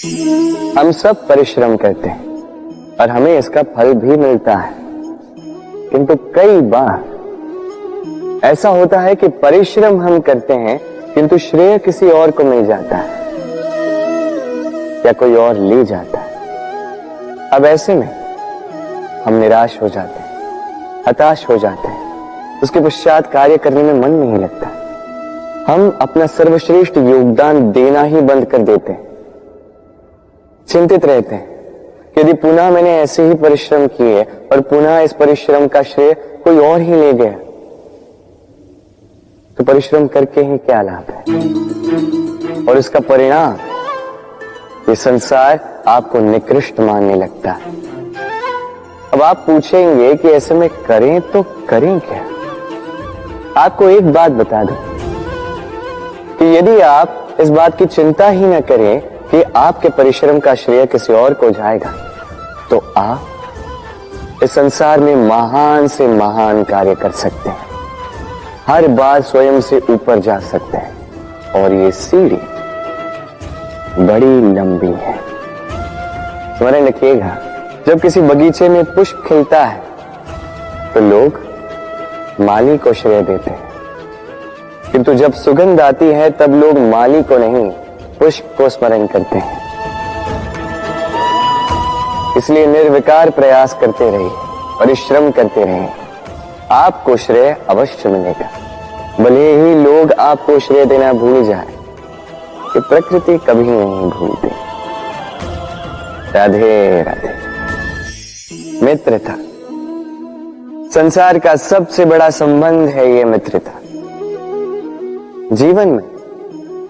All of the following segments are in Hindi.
हम सब परिश्रम करते हैं और हमें इसका फल भी मिलता है, किंतु कई बार ऐसा होता है कि परिश्रम हम करते हैं किंतु श्रेय किसी और को मिल जाता है या कोई और ले जाता है। अब ऐसे में हम निराश हो जाते हैं, हताश हो जाते हैं, उसके पश्चात कार्य करने में मन नहीं लगता। हम अपना सर्वश्रेष्ठ योगदान देना ही बंद कर देते हैं। चिंतित रहते हैं कि यदि पुनः मैंने ऐसे ही परिश्रम किए और पुनः इस परिश्रम का श्रेय कोई और ही ले गया तो परिश्रम करके ही क्या लाभ है। और इसका परिणाम ये संसार आपको निकृष्ट मानने लगता है। अब आप पूछेंगे कि ऐसे में करें तो करें क्या। आपको एक बात बता दूं कि यदि आप इस बात की चिंता ही न करें कि आपके परिश्रम का श्रेय किसी और को जाएगा तो आप इस संसार में महान से महान कार्य कर सकते हैं, हर बार स्वयं से ऊपर जा सकते हैं। और ये सीढ़ी बड़ी लंबी है। स्मरण रखिएगा, जब किसी बगीचे में पुष्प खिलता है तो लोग माली को श्रेय देते हैं, किंतु जब सुगंध आती है तब लोग माली को नहीं पुष्प को स्मरण करते हैं। इसलिए निर्विकार प्रयास करते रहिए, परिश्रम करते रहिए, आपको श्रेय अवश्य मिलेगा। भले ही लोग आपको श्रेय देना भूल जाए, कि प्रकृति कभी नहीं भूलती। राधे राधे। मित्रता संसार का सबसे बड़ा संबंध है। ये मित्रता जीवन में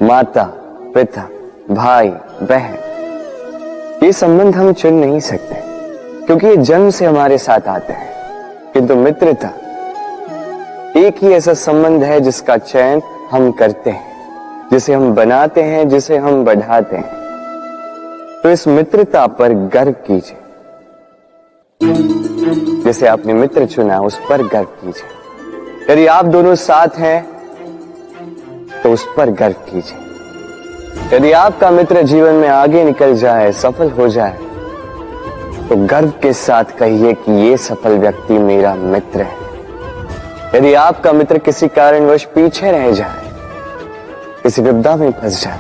माता पिता भाई बहन ये संबंध हम चुन नहीं सकते क्योंकि ये जन्म से हमारे साथ आते हैं, किंतु मित्रता एक ही ऐसा संबंध है जिसका चयन हम करते हैं, जिसे हम बनाते हैं, जिसे हम बढ़ाते हैं। तो इस मित्रता पर गर्व कीजिए। जिसे आपने मित्र चुना उस पर गर्व कीजिए। यदि आप दोनों साथ हैं तो उस पर गर्व कीजिए। यदि आपका मित्र जीवन में आगे निकल जाए, सफल हो जाए, तो गर्व के साथ कहिए कि ये सफल व्यक्ति मेरा मित्र है। यदि आपका मित्र किसी कारणवश पीछे रह जाए, किसी विपदा में फंस जाए,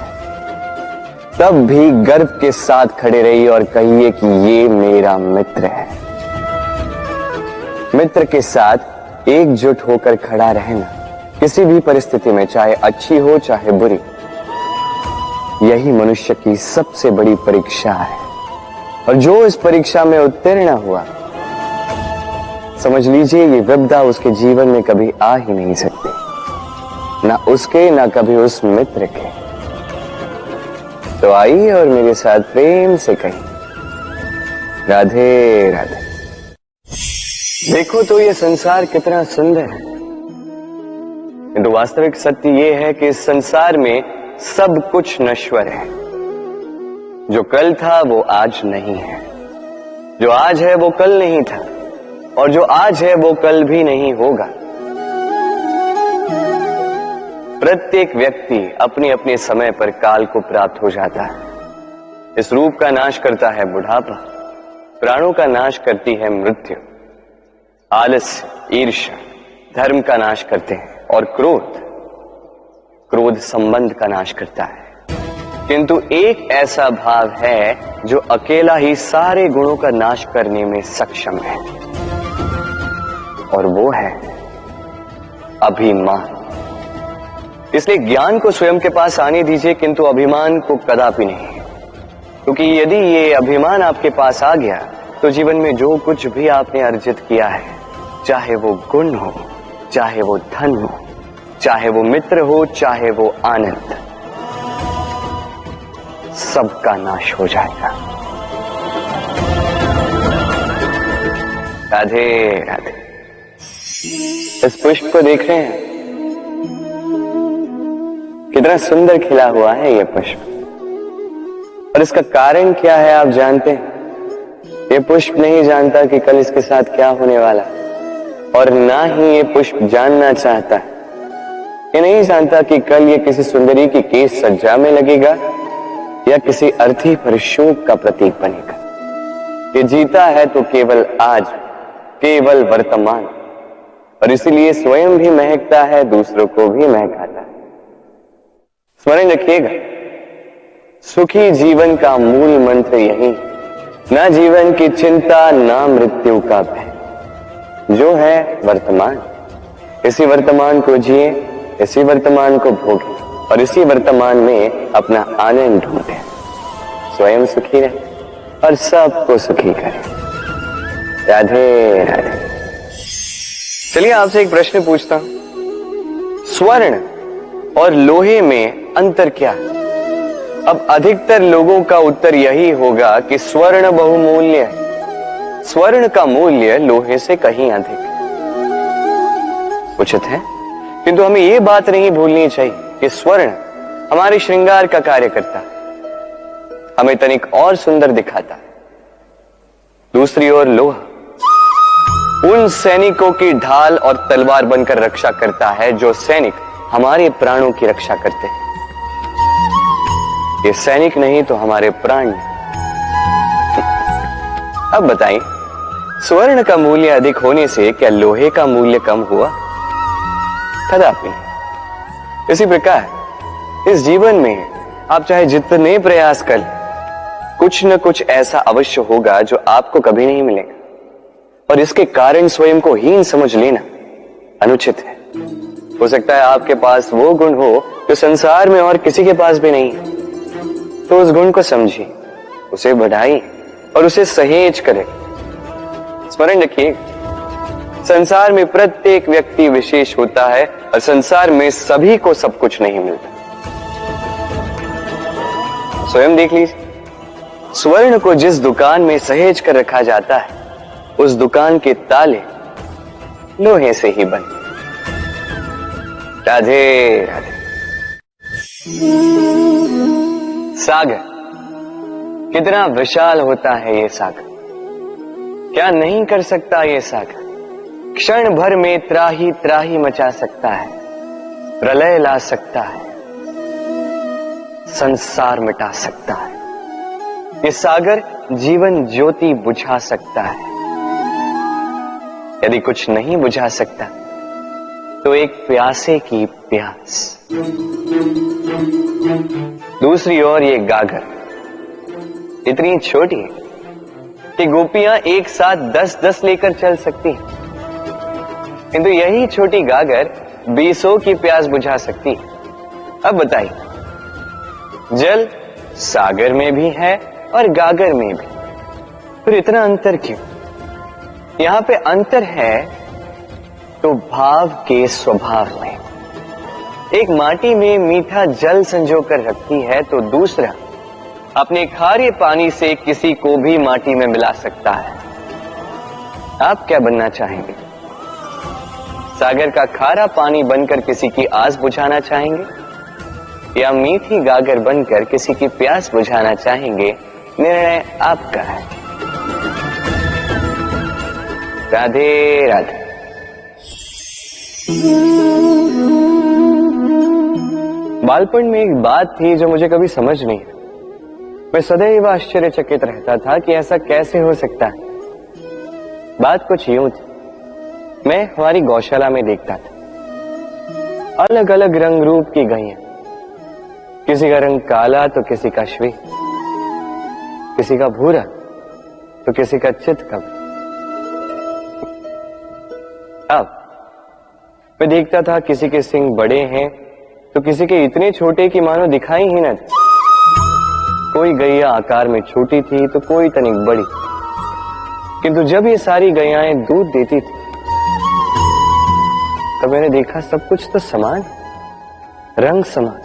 तब भी गर्व के साथ खड़े रहिए और कहिए कि ये मेरा मित्र है। मित्र के साथ एकजुट होकर खड़ा रहना किसी भी परिस्थिति में, चाहे अच्छी हो चाहे बुरी, यही मनुष्य की सबसे बड़ी परीक्षा है। और जो इस परीक्षा में उत्तीर्ण हुआ, समझ लीजिए ये विपदा उसके जीवन में कभी आ ही नहीं सकती, ना उसके ना कभी उस मित्र के। तो आइए और मेरे साथ प्रेम से कहिए राधे राधे। देखो तो ये संसार कितना सुंदर है, किंतु वास्तविक सत्य ये है कि इस संसार में सब कुछ नश्वर है। जो कल था वो आज नहीं है, जो आज है वो कल नहीं था, और जो आज है वो कल भी नहीं होगा। प्रत्येक व्यक्ति अपने अपने समय पर काल को प्राप्त हो जाता है। इस रूप का नाश करता है बुढ़ापा, प्राणों का नाश करती है मृत्यु, आलस्य, ईर्ष्या धर्म का नाश करते हैं, और क्रोध संबंध का नाश करता है। किंतु एक ऐसा भाव है जो अकेला ही सारे गुणों का नाश करने में सक्षम है, और वो है अभिमान। इसलिए ज्ञान को स्वयं के पास आने दीजिए, किंतु अभिमान को कदापि नहीं, क्योंकि यदि ये अभिमान आपके पास आ गया तो जीवन में जो कुछ भी आपने अर्जित किया है, चाहे वो गुण हो, चाहे वो धन हो, चाहे वो मित्र हो, चाहे वो आनंद, सबका नाश हो जाएगा। राधे राधे। इस पुष्प को देख रहे हैं, कितना सुंदर खिला हुआ है ये पुष्प, और इसका कारण क्या है आप जानते हैं? ये पुष्प नहीं जानता कि कल इसके साथ क्या होने वाला, और ना ही ये पुष्प जानना चाहता है। ये नहीं जानता कि कल ये किसी सुंदरी की केश सज्जा में लगेगा या किसी अर्थी पर शोक का प्रतीक बनेगा। ये जीता है तो केवल आज, केवल वर्तमान, और इसीलिए स्वयं भी महकता है, दूसरों को भी महकाता है। स्मरण रखिएगा, सुखी जीवन का मूल मंत्र यही, ना जीवन की चिंता, ना मृत्यु का भय, जो है वर्तमान। इसी वर्तमान को जिए, इसी वर्तमान को भोगे और इसी वर्तमान में अपना आनंद ढूंढे। स्वयं सुखी रहे और सबको सुखी करे। राधे राधे। चलिए आपसे एक प्रश्न पूछता हूं, स्वर्ण और लोहे में अंतर क्या है? अब अधिकतर लोगों का उत्तर यही होगा कि स्वर्ण बहुमूल्य है, स्वर्ण का मूल्य लोहे से कहीं अधिक है। उचित है, किंतु हमें यह बात नहीं भूलनी चाहिए कि स्वर्ण हमारे श्रृंगार का कार्य करता है, हमें तनिक और सुंदर दिखाता है। दूसरी ओर लोहा उन सैनिकों की ढाल और तलवार बनकर रक्षा करता है जो सैनिक हमारे प्राणों की रक्षा करते हैं। ये सैनिक नहीं तो हमारे प्राण नहीं। अब बताइए, स्वर्ण का मूल्य अधिक होने से क्या लोहे का मूल्य कम हुआ? कदापि नहीं। इसी प्रकार इस जीवन में आप चाहे जितने प्रयास कर लें, कुछ न कुछ ऐसा अवश्य होगा जो आपको कभी नहीं मिलेगा, और इसके कारण स्वयं को हीन समझ लेना अनुचित है। हो सकता है आपके पास वो गुण हो जो संसार में और किसी के पास भी नहीं है, तो उस गुण को समझिए, उसे बढ़ाइए और उसे सहेज करें। स्मरण रखिए, संसार में प्रत्येक व्यक्ति विशेष होता है और संसार में सभी को सब कुछ नहीं मिलता। स्वयं देख लीजिए, स्वर्ण को जिस दुकान में सहेज कर रखा जाता है, उस दुकान के ताले लोहे से ही बने। राधे राधे। सागर कितना विशाल होता है ये सागर, क्या नहीं कर सकता ये सागर? क्षण भर में त्राही त्राही मचा सकता है, प्रलय ला सकता है, संसार मिटा सकता है। ये सागर जीवन ज्योति बुझा सकता है। यदि कुछ नहीं बुझा सकता तो एक प्यासे की प्यास। दूसरी ओर ये गागर इतनी छोटी है कि गोपियां एक साथ 10-10 लेकर चल सकती हैं, किंतु यही छोटी गागर 20 की प्यास बुझा सकती है। अब बताइए, जल सागर में भी है और गागर में भी, फिर इतना अंतर क्यों? यहां पे अंतर है तो भाव के स्वभाव में। एक माटी में मीठा जल संजो कर रखती है तो दूसरा अपने खारे पानी से किसी को भी माटी में मिला सकता है। आप क्या बनना चाहेंगे? सागर का खारा पानी बनकर किसी की आस बुझाना चाहेंगे, या मीठी गागर बनकर किसी की प्यास बुझाना चाहेंगे? निर्णय आपका है। राधे राधे। बालपन में एक बात थी जो मुझे कभी समझ नहीं आई। मैं सदैव आश्चर्यचकित रहता था कि ऐसा कैसे हो सकता है। बात कुछ यूं थी, मैं हमारी गौशाला में देखता था अलग अलग रंग रूप की गैया, किसी का रंग काला तो किसी का श्वेत, किसी का भूरा तो किसी का चितकब। अब मैं देखता था किसी के सिंग बड़े हैं तो किसी के इतने छोटे कि मानो दिखाई ही न दे। कोई गैया आकार में छोटी थी तो कोई तनिक बड़ी, किंतु जब ये सारी गैयाएं दूध देती थी तो मैंने देखा सब कुछ तो समान, रंग समान,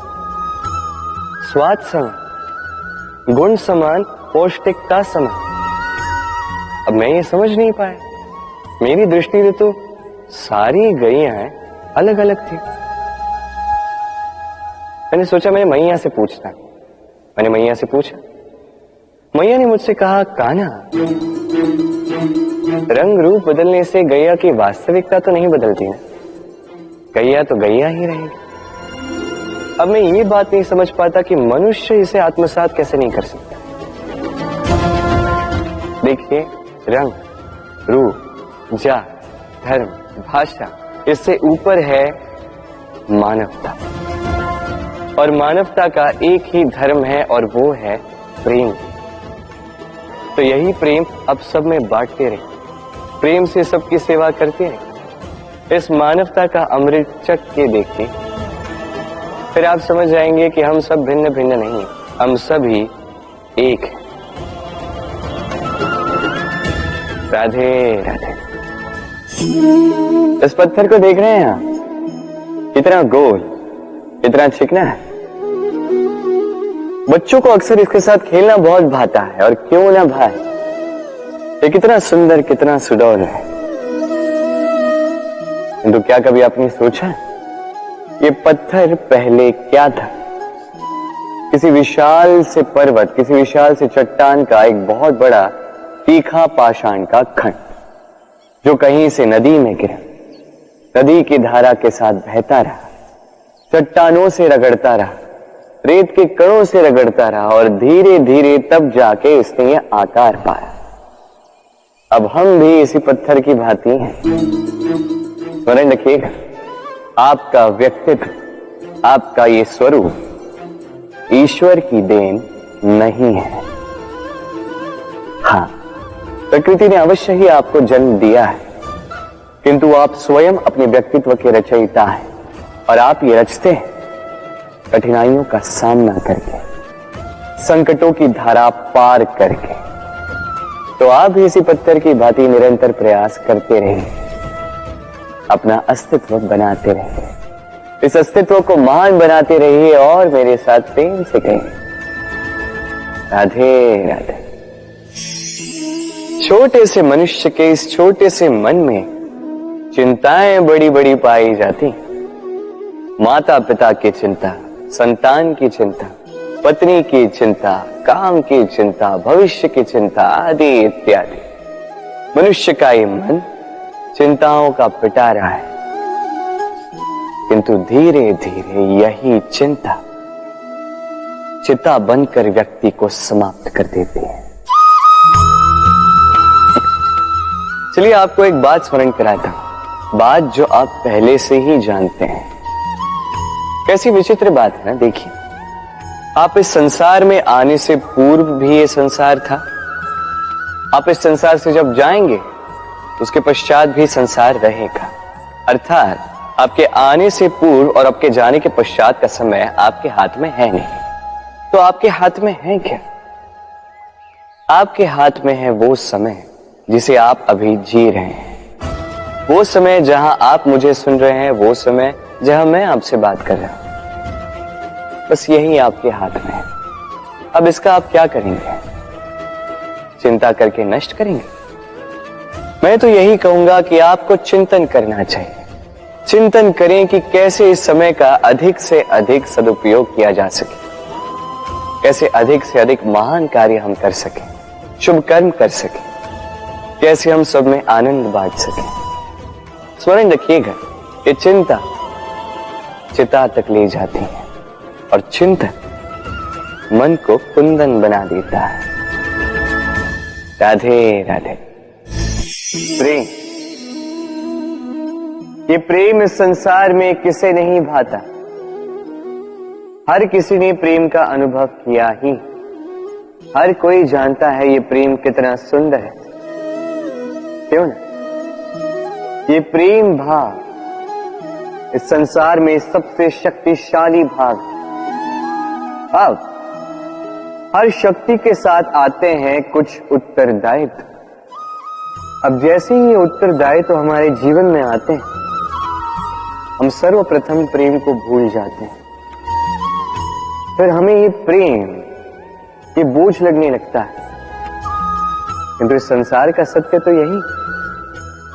स्वाद समान, गुण समान, पौष्टिकता समान। अब मैं ये समझ नहीं पाया, मेरी दृष्टि से तो सारी गैयाएं अलग अलग थी। मैंने सोचा मैं मैया से पूछता। मैंने मैया से पूछा, मैया ने मुझसे कहा, कान्हा, रंग रूप बदलने से गैया की वास्तविकता तो नहीं बदलती ना, गैया तो गैया ही रहेगी। अब मैं ये बात नहीं समझ पाता कि मनुष्य इसे आत्मसात कैसे नहीं कर सकता। देखिए, रंग, रूप, जात, धर्म, भाषा, इससे ऊपर है मानवता। और मानवता का एक ही धर्म है और वो है प्रेम। तो यही प्रेम अब सब में बांटते रहे, प्रेम से सबकी सेवा करते रहे। इस मानवता का अमृत चख के देखिए, फिर आप समझ जाएंगे कि हम सब भिन्न भिन्न नहीं, हम सभी एक हैं। राधे राधे। इस पत्थर को देख रहे हैं आप, कितना गोल, कितना चिकना है। बच्चों को अक्सर इसके साथ खेलना बहुत भाता है, और क्यों ना भाए, ये कितना सुंदर, कितना सुडौल है। किंतु क्या कभी आपने सोचा ये पत्थर पहले क्या था? किसी विशाल से पर्वत, किसी विशाल से चट्टान का एक बहुत बड़ा तीखा पाषाण का खंड, जो कहीं से नदी में गिरा, नदी की धारा के साथ बहता रहा, चट्टानों से रगड़ता रहा, रेत के कणों से रगड़ता रहा, और धीरे धीरे तब जाके इसने ये आकार पाया। अब हम भी इसी पत्थर की भांति हैं। स्मरण रखिएगा, आपका व्यक्तित्व, आपका ये स्वरूप ईश्वर की देन नहीं है। हाँ, प्रकृति ने अवश्य ही आपको जन्म दिया है, किंतु आप स्वयं अपने व्यक्तित्व के रचयिता हैं, और आप ये रचते हैं कठिनाइयों का सामना करके, संकटों की धारा पार करके। तो आप भी इसी पत्थर की भांति निरंतर प्रयास करते रहिए, अपना अस्तित्व बनाते रहिए, इस अस्तित्व को महान बनाते रहिए, और मेरे साथ प्रेम से कहिए राधे राधे। छोटे से मनुष्य के इस छोटे से मन में चिंताएं बड़ी बड़ी पाई जाती। माता पिता की चिंता, संतान की चिंता, पत्नी की चिंता, काम की चिंता, भविष्य की चिंता आदि इत्यादि। मनुष्य का ये मन चिंताओं का पिटारा है, किंतु धीरे धीरे यही चिंता चिता बनकर व्यक्ति को समाप्त कर देती है। चलिए आपको एक बात स्मरण कराता हूं, बात जो आप पहले से ही जानते हैं। कैसी विचित्र बात है ना। देखिए, आप इस संसार में आने से पूर्व भी ये संसार था, आप इस संसार से जब जाएंगे उसके पश्चात भी संसार रहेगा। अर्थात आपके आने से पूर्व और आपके जाने के पश्चात का समय आपके हाथ में है नहीं। तो आपके हाथ में है क्या? आपके हाथ में है वो समय जिसे आप अभी जी रहे हैं, वो समय जहां आप मुझे सुन रहे हैं, वो समय जहां मैं आपसे बात कर रहा हूं। बस यही आपके हाथ में है। अब इसका आप क्या करेंगे? चिंता करके नष्ट करेंगे? मैं तो यही कहूंगा कि आपको चिंतन करना चाहिए। चिंतन करें कि कैसे इस समय का अधिक से अधिक सदुपयोग किया जा सके, कैसे अधिक से अधिक महान कार्य हम कर सकें, शुभ कर्म कर सकें, कैसे हम सब में आनंद बांट सकें। स्मरण रखिएगा, ये चिंता चिता तक ले जाती है, और चिंतन मन को कुंदन बना देता है। राधे राधे। प्रेम, ये प्रेम इस संसार में किसे नहीं भाता। हर किसी ने प्रेम का अनुभव किया ही। हर कोई जानता है ये प्रेम कितना सुंदर है, क्यों ना? ये प्रेम भाव इस संसार में सबसे शक्तिशाली भाव। अब हर शक्ति के साथ आते हैं कुछ उत्तरदायित्व। अब जैसे ही ये उत्तरदायित्व हमारे जीवन में आते हैं, हम सर्वप्रथम प्रेम को भूल जाते हैं। फिर हमें ये प्रेम, ये बोझ लगने लगता है। किंतु इस संसार का सत्य तो यही,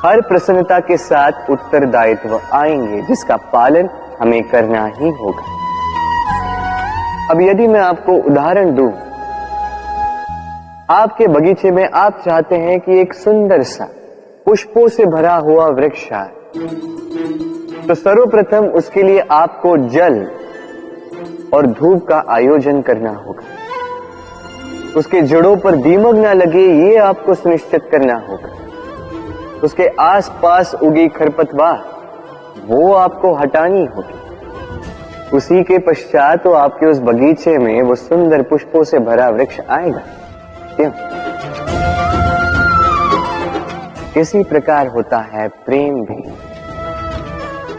हर प्रसन्नता के साथ उत्तरदायित्व आएंगे जिसका पालन हमें करना ही होगा। अब यदि मैं आपको उदाहरण दूं, आपके बगीचे में आप चाहते हैं कि एक सुंदर सा पुष्पों से भरा हुआ वृक्ष आए, तो सर्वप्रथम उसके लिए आपको जल और धूप का आयोजन करना होगा। उसके जड़ों पर दीमक ना लगे ये आपको सुनिश्चित करना होगा। उसके आसपास उगी खरपतवार वो आपको हटानी होगी। उसी के पश्चात तो आपके उस बगीचे में वो सुंदर पुष्पों से भरा वृक्ष आएगा। क्यों? इसी प्रकार होता है प्रेम भी।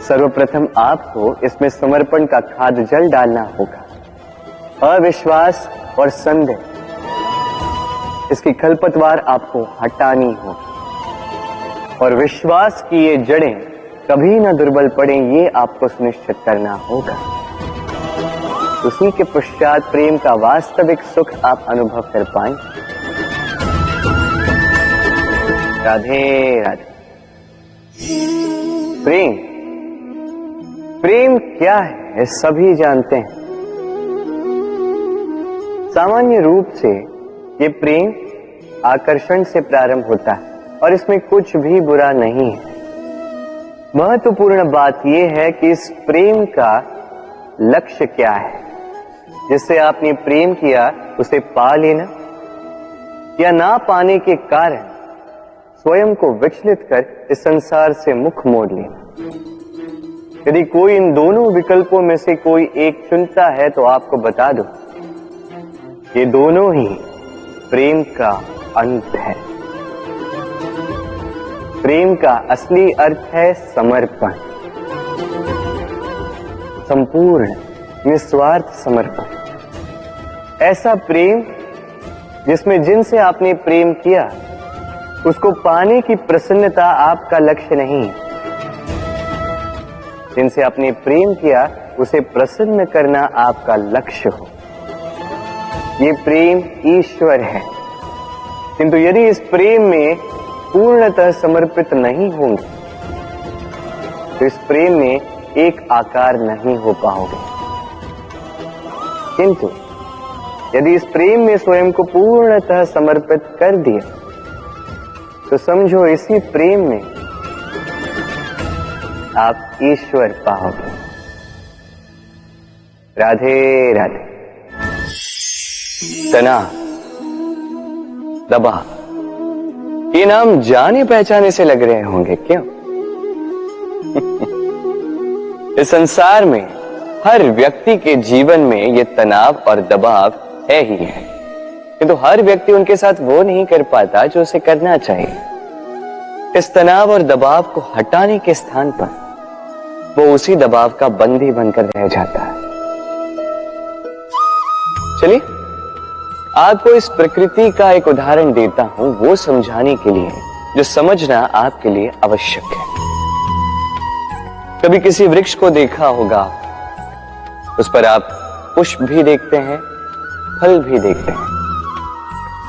सर्वप्रथम आपको इसमें समर्पण का खाद जल डालना होगा। अविश्वास और संदेह, इसकी खरपतवार आपको हटानी होगी और विश्वास की ये जड़ें कभी ना दुर्बल पड़े ये आपको सुनिश्चित करना होगा। उसी के पश्चात प्रेम का वास्तविक सुख आप अनुभव कर पाएंगे। राधे राधे। प्रेम, प्रेम क्या है सभी जानते हैं। सामान्य रूप से ये प्रेम आकर्षण से प्रारंभ होता है और इसमें कुछ भी बुरा नहीं है। महत्वपूर्ण बात यह है कि इस प्रेम का लक्ष्य क्या है। जिससे आपने प्रेम किया उसे पा लेना या ना पाने के कारण स्वयं को विचलित कर इस संसार से मुख मोड़ लेना। यदि कोई इन दोनों विकल्पों में से कोई एक चुनता है तो आपको बता दो, ये दोनों ही प्रेम का अंत है। प्रेम का असली अर्थ है समर्पण, संपूर्ण निस्वार्थ समर्पण। ऐसा प्रेम जिसमें जिनसे आपने प्रेम किया उसको पाने की प्रसन्नता आपका लक्ष्य नहीं है। जिनसे आपने प्रेम किया उसे प्रसन्न करना आपका लक्ष्य हो। ये प्रेम ईश्वर है। किंतु यदि इस प्रेम में पूर्णतः समर्पित नहीं होंगे तो इस प्रेम में एक आकार नहीं हो पाओगे। किंतु यदि इस प्रेम में स्वयं को पूर्णतः समर्पित कर दिया तो समझो इसी प्रेम में आप ईश्वर पाओगे। राधे राधे। तनाव, दबाव, ये नाम जाने पहचाने से लग रहे होंगे, क्यों? इस संसार में हर व्यक्ति के जीवन में ये तनाव और दबाव है ही है, किंतु हर व्यक्ति उनके साथ वो नहीं कर पाता जो उसे करना चाहिए। इस तनाव और दबाव को हटाने के स्थान पर वो उसी दबाव का बंदी बनकर रह जाता है। चलिए आपको इस प्रकृति का एक उदाहरण देता हूं, वो समझाने के लिए जो समझना आपके लिए आवश्यक है। कभी किसी वृक्ष को देखा होगा, उस पर आप पुष्प भी देखते हैं, फल भी देखते हैं।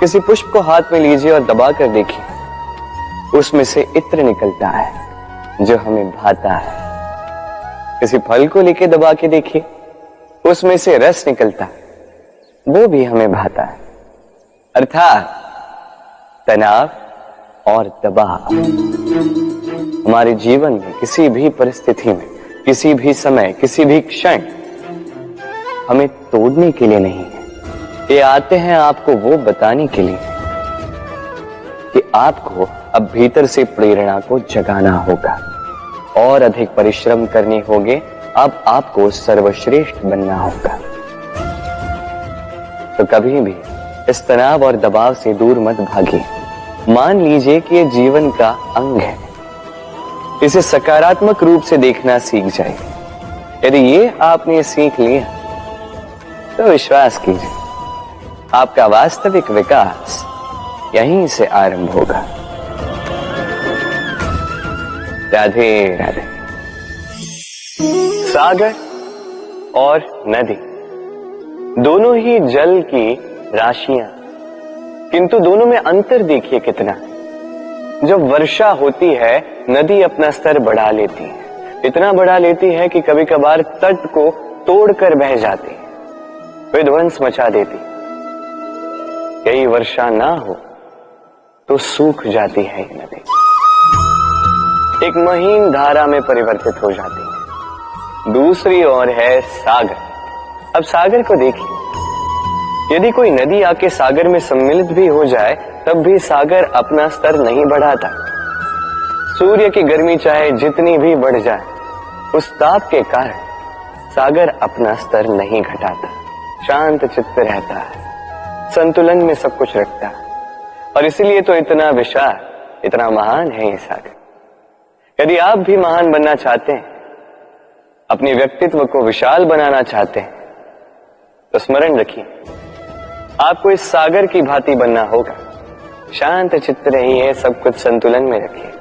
किसी पुष्प को हाथ में लीजिए और दबा कर देखिए, उसमें से इत्र निकलता है जो हमें भाता है। किसी फल को लेके दबा के देखिए, उसमें से रस निकलता है, वो भी हमें भाता है। अर्थात तनाव और दबाव हमारे जीवन में किसी भी परिस्थिति में, किसी भी समय, किसी भी क्षण हमें तोड़ने के लिए नहीं है। ये आते हैं आपको वो बताने के लिए कि आपको अब भीतर से प्रेरणा को जगाना होगा और अधिक परिश्रम करने होंगे। अब आपको सर्वश्रेष्ठ बनना होगा। तो कभी भी इस तनाव और दबाव से दूर मत भागिए। मान लीजिए कि यह जीवन का अंग है, इसे सकारात्मक रूप से देखना सीख जाइए। यदि ये आपने सीख लिया तो विश्वास कीजिए आपका वास्तविक विकास यहीं से आरंभ होगा। राधे राधे। सागर और नदी दोनों ही जल की राशियां, किंतु दोनों में अंतर देखिए कितना। जब वर्षा होती है नदी अपना स्तर बढ़ा लेती है, इतना बढ़ा लेती है कि कभी कभार तट को तोड़कर बह जाती है, विध्वंस मचा देती। कहीं वर्षा ना हो तो सूख जाती है ये नदी, एक महीन धारा में परिवर्तित हो जाती है। दूसरी ओर है सागर, अब सागर को देखिए, यदि कोई नदी आके सागर में सम्मिलित भी हो जाए तब भी सागर अपना स्तर नहीं बढ़ाता। सूर्य की गर्मी चाहे जितनी भी बढ़ जाए, उस ताप के कारण सागर अपना स्तर नहीं घटाता, शांत चित्त रहता है, संतुलन में सब कुछ रखता है। और इसलिए तो इतना विशाल, इतना महान है ये सागर। यदि आप भी महान बनना चाहते हैं, अपने व्यक्तित्व को विशाल बनाना चाहते हैं, तो स्मरण रखिए, आपको इस सागर की भांति बनना होगा। शांत चित्त रहिए, सब कुछ संतुलन में रखिए।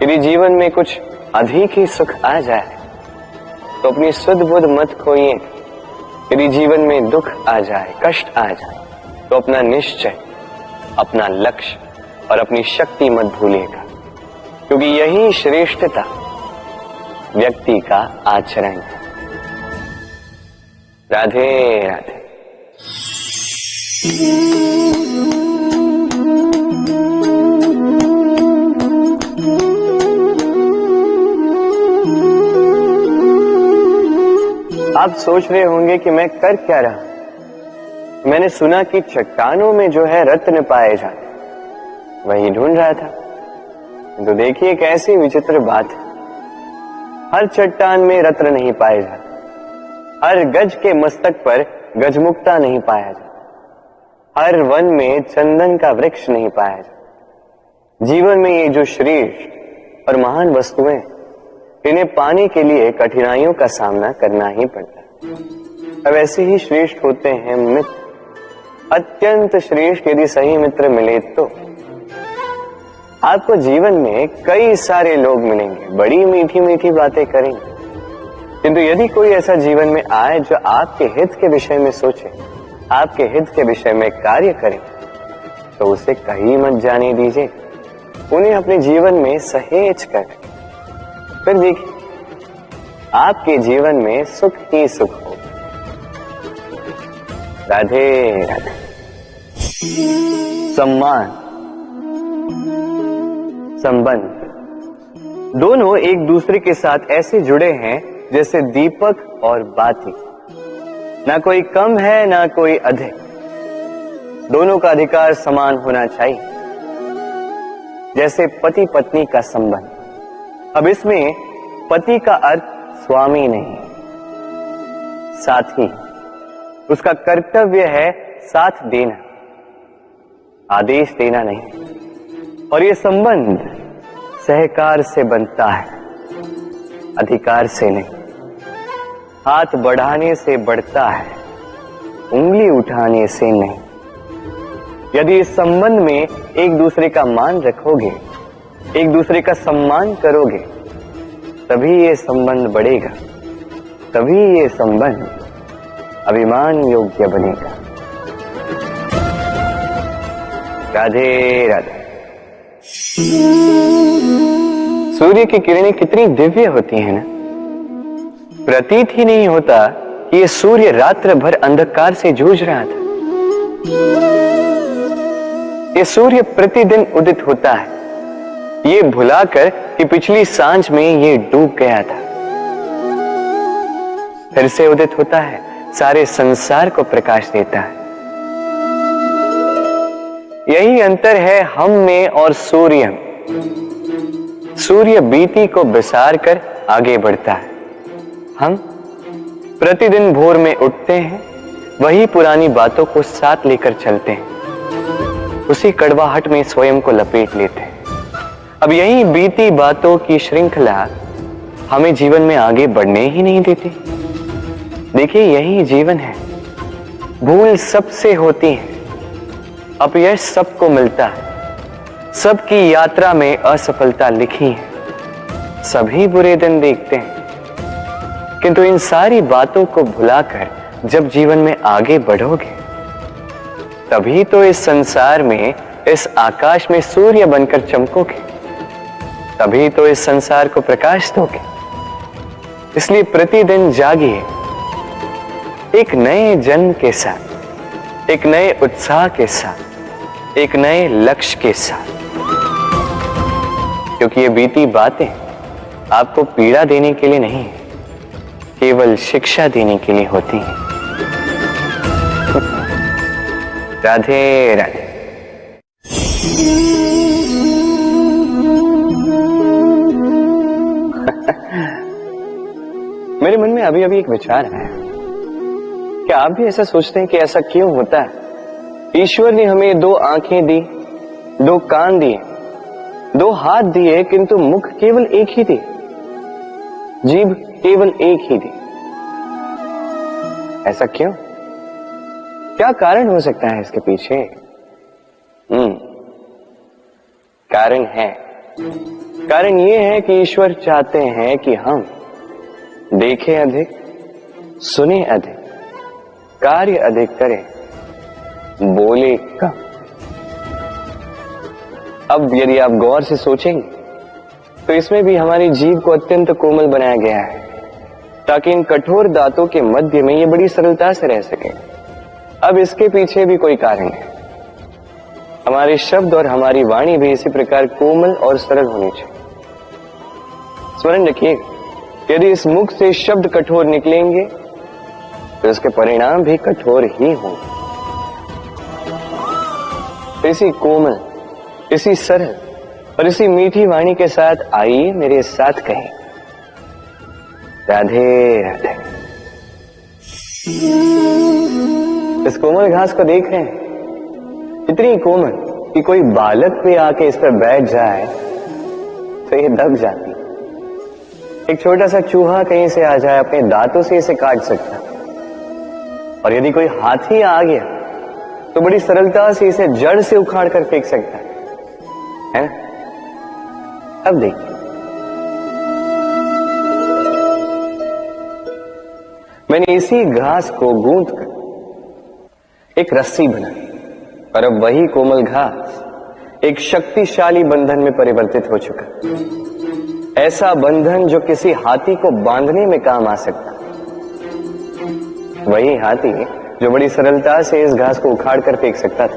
यदि जीवन में कुछ अधिक ही सुख आ जाए तो अपनी सुध बुध मत खोइए। यदि जीवन में दुख आ जाए, कष्ट आ जाए, तो अपना निश्चय, अपना लक्ष्य और अपनी शक्ति मत भूलिएगा, क्योंकि यही श्रेष्ठता व्यक्ति का आचरण है। राधे राधे। आप सोच रहे होंगे कि मैं कर क्या रहा हूं। मैंने सुना कि चट्टानों में जो है रत्न पाए जाते, वही ढूंढ रहा था। तो देखिए कैसी विचित्र बात है, हर चट्टान में रत्न नहीं पाए जाते, हर गज के मस्तक पर गजमुक्ता नहीं पाया जाता, हर वन में चंदन का वृक्ष नहीं पाया जाता। जीवन में ये जो श्रेष्ठ और महान वस्तुएं, इन्हें पाने के लिए कठिनाइयों का सामना करना ही पड़ता है। अब ऐसे ही श्रेष्ठ होते हैं मित्र, अत्यंत श्रेष्ठ यदि सही मित्र मिले तो। आपको जीवन में कई सारे लोग मिलेंगे, बड़ी मीठी मीठी बातें करेंगे, किंतु यदि कोई ऐसा जीवन में आए जो आपके हित के विषय में सोचे, आपके हित के विषय में कार्य करे, तो उसे कहीं मत जाने दीजिए, उन्हें अपने जीवन में सहेज कर। फिर देखिए, आपके जीवन में सुख ही सुख हो। राधे राधे। सम्मान, संबंध दोनों एक दूसरे के साथ ऐसे जुड़े हैं जैसे दीपक और बाती। ना कोई कम है ना कोई अधिक, दोनों का अधिकार समान होना चाहिए, जैसे पति पत्नी का संबंध। अब इसमें पति का अर्थ स्वामी नहीं, साथी। उसका कर्तव्य है साथ देना, आदेश देना नहीं। और ये संबंध सहकार से बनता है, अधिकार से नहीं। हाथ बढ़ाने से बढ़ता है, उंगली उठाने से नहीं। यदि इस संबंध में एक दूसरे का मान रखोगे, एक दूसरे का सम्मान करोगे, तभी ये संबंध बढ़ेगा, तभी ये संबंध अभिमान योग्य बनेगा। राधे राधे। सूर्य की किरणें कितनी दिव्य होती हैं ना, प्रतीत ही नहीं होता कि ये सूर्य रात्र भर अंधकार से जूझ रहा था। ये सूर्य प्रतिदिन उदित होता है, ये भुलाकर कि पिछली सांझ में ये डूब गया था, फिर से उदित होता है, सारे संसार को प्रकाश देता है। यही अंतर है हम में और सूर्य में। सूर्य बीती को बिसार कर आगे बढ़ता है, हम प्रतिदिन भोर में उठते हैं, वही पुरानी बातों को साथ लेकर चलते हैं, उसी कड़वाहट में स्वयं को लपेट लेते हैं। अब यही बीती बातों की श्रृंखला हमें जीवन में आगे बढ़ने ही नहीं देती। देखिए यही जीवन है, भूल सबसे होती है, अपयश सबको मिलता है, सबकी यात्रा में असफलता लिखी है, सभी बुरे दिन देखते हैं। किंतु इन सारी बातों को भुलाकर जब जीवन में आगे बढ़ोगे, तभी तो इस संसार में, इस आकाश में सूर्य बनकर चमकोगे, तभी तो इस संसार को प्रकाश दोगे। इसलिए प्रतिदिन जागिए, एक नए जन्म के साथ, एक नए उत्साह के साथ, एक नए लक्ष्य के साथ, क्योंकि ये बीती बातें आपको पीड़ा देने के लिए नहीं, केवल शिक्षा देने के लिए होती हैं। राधे राधे। मेरे मन में अभी अभी एक विचार आया। क्या आप भी ऐसा सोचते हैं कि ऐसा क्यों होता है? ईश्वर ने हमें 2 आंखें दी, 2 कान दिए, 2 हाथ दिए, किंतु मुख केवल एक ही दी, जीभ केवल एक ही दी। ऐसा क्यों? क्या कारण हो सकता है इसके पीछे? कारण यह है कि ईश्वर चाहते हैं कि हम देखें अधिक, सुने अधिक, कार्य अधिक करें, बोले कम। अब यदि आप गौर से सोचेंगे तो इसमें भी हमारी जीभ को अत्यंत कोमल बनाया गया है ताकि इन कठोर दांतों के मध्य में ये बड़ी सरलता से रह सके। अब इसके पीछे भी कोई कारण है। हमारे शब्द और हमारी वाणी भी इसी प्रकार कोमल और सरल होनी चाहिए। स्मरण रखिए, यदि इस मुख से शब्द कठोर निकलेंगे तो इसके परिणाम भी कठोर ही होंगे। इसी कोमल, इसी सरल और इसी मीठी वाणी के साथ आइए मेरे साथ कहें राधे राधे। इस कोमल घास को देख रहे हैं, इतनी कोमल कि कोई बालक भी आके इस पर बैठ जाए तो ये दब जाती। एक छोटा सा चूहा कहीं से आ जाए, अपने दांतों से इसे काट सकता, और यदि कोई हाथी आ गया तो बड़ी सरलता से इसे जड़ से उखाड़ कर फेंक सकता है। अब देखिए, मैंने इसी घास को गूंथ कर एक रस्सी बनाई, और अब वही कोमल घास एक शक्तिशाली बंधन में परिवर्तित हो चुका। ऐसा बंधन जो किसी हाथी को बांधने में काम आ सकता। वही हाथी जो बड़ी सरलता से इस घास को उखाड़ कर फेंक सकता था।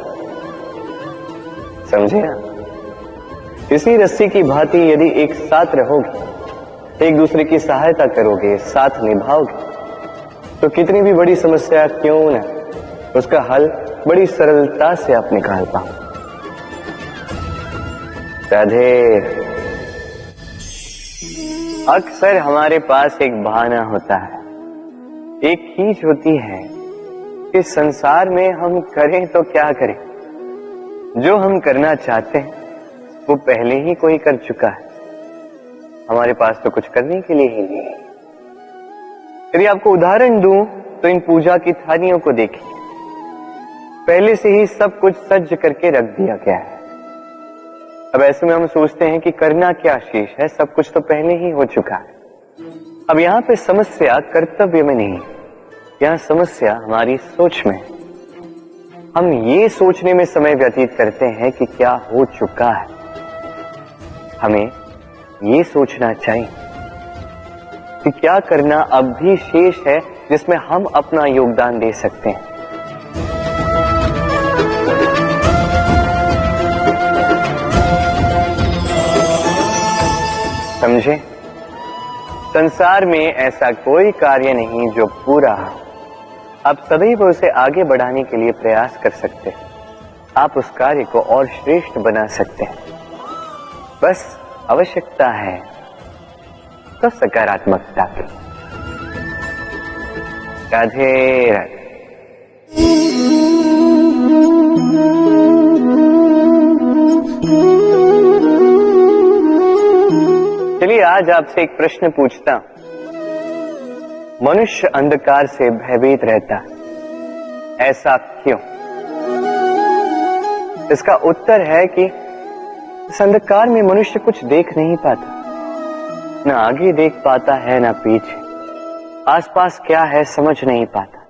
समझे ना? इसी रस्सी की भांति यदि एक साथ रहोगे, एक दूसरे की सहायता करोगे, साथ निभाओगे, तो कितनी भी बड़ी समस्या क्यों न, उसका हल बड़ी सरलता से आप निकाल पाओ। राधे। अक्सर हमारे पास एक बहाना होता है, एक खींच होती है कि संसार में हम करें तो क्या करें, जो हम करना चाहते हैं वो पहले ही कोई कर चुका है, हमारे पास तो कुछ करने के लिए ही नहीं है। यदि आपको उदाहरण दूं तो इन पूजा की थालियों को देखिए, पहले से ही सब कुछ सज्ज करके रख दिया गया है। अब ऐसे में हम सोचते हैं कि करना क्या शेष है, सब कुछ तो पहले ही हो चुका है। अब यहां पे समस्या कर्तव्य में नहीं, यहां समस्या हमारी सोच में। हम ये सोचने में समय व्यतीत करते हैं कि क्या हो चुका है। हमें ये सोचना चाहिए कि क्या करना अब भी शेष है जिसमें हम अपना योगदान दे सकते हैं। समझे? संसार में ऐसा कोई कार्य नहीं जो पूरा हो। आप सदैव उसे आगे बढ़ाने के लिए प्रयास कर सकते हैं। आप उस कार्य को और श्रेष्ठ बना सकते हैं। बस आवश्यकता है तो सकारात्मकता की। राधे राधे। चलिए आज आपसे एक प्रश्न पूछता हूं। मनुष्य अंधकार से भयभीत रहता है, ऐसा क्यों? इसका उत्तर है कि इस अंधकार में मनुष्य कुछ देख नहीं पाता, न आगे देख पाता है न पीछे, आसपास क्या है समझ नहीं पाता,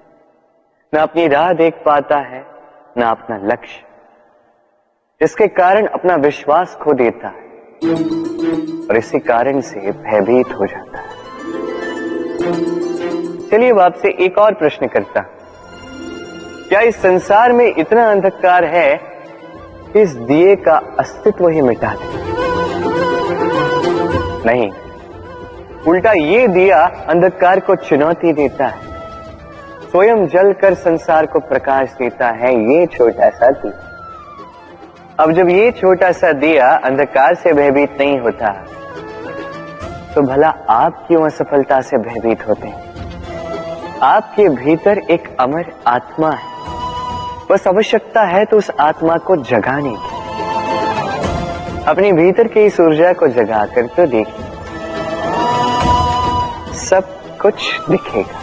न अपनी राह देख पाता है न अपना लक्ष्य। इसके कारण अपना विश्वास खो देता है और इसी कारण से भयभीत हो जाता है। चलिए अब आपसे एक और प्रश्न करता हूं। क्या इस संसार में इतना अंधकार है कि इस दिए का अस्तित्व ही मिटा दे? नहीं, उल्टा ये दिया अंधकार को चुनौती देता है स्वयं जलकर संसार को प्रकाश देता है ये छोटा सा दिया। अब जब ये छोटा सा दिया अंधकार से भयभीत नहीं होता, तो भला आप क्यों असफलता से भयभीत होते हैं? आपके भीतर एक अमर आत्मा है, बस आवश्यकता है तो उस आत्मा को जगाने की। अपने भीतर की इस ऊर्जा को जगाकर तो देखिए, सब कुछ दिखेगा।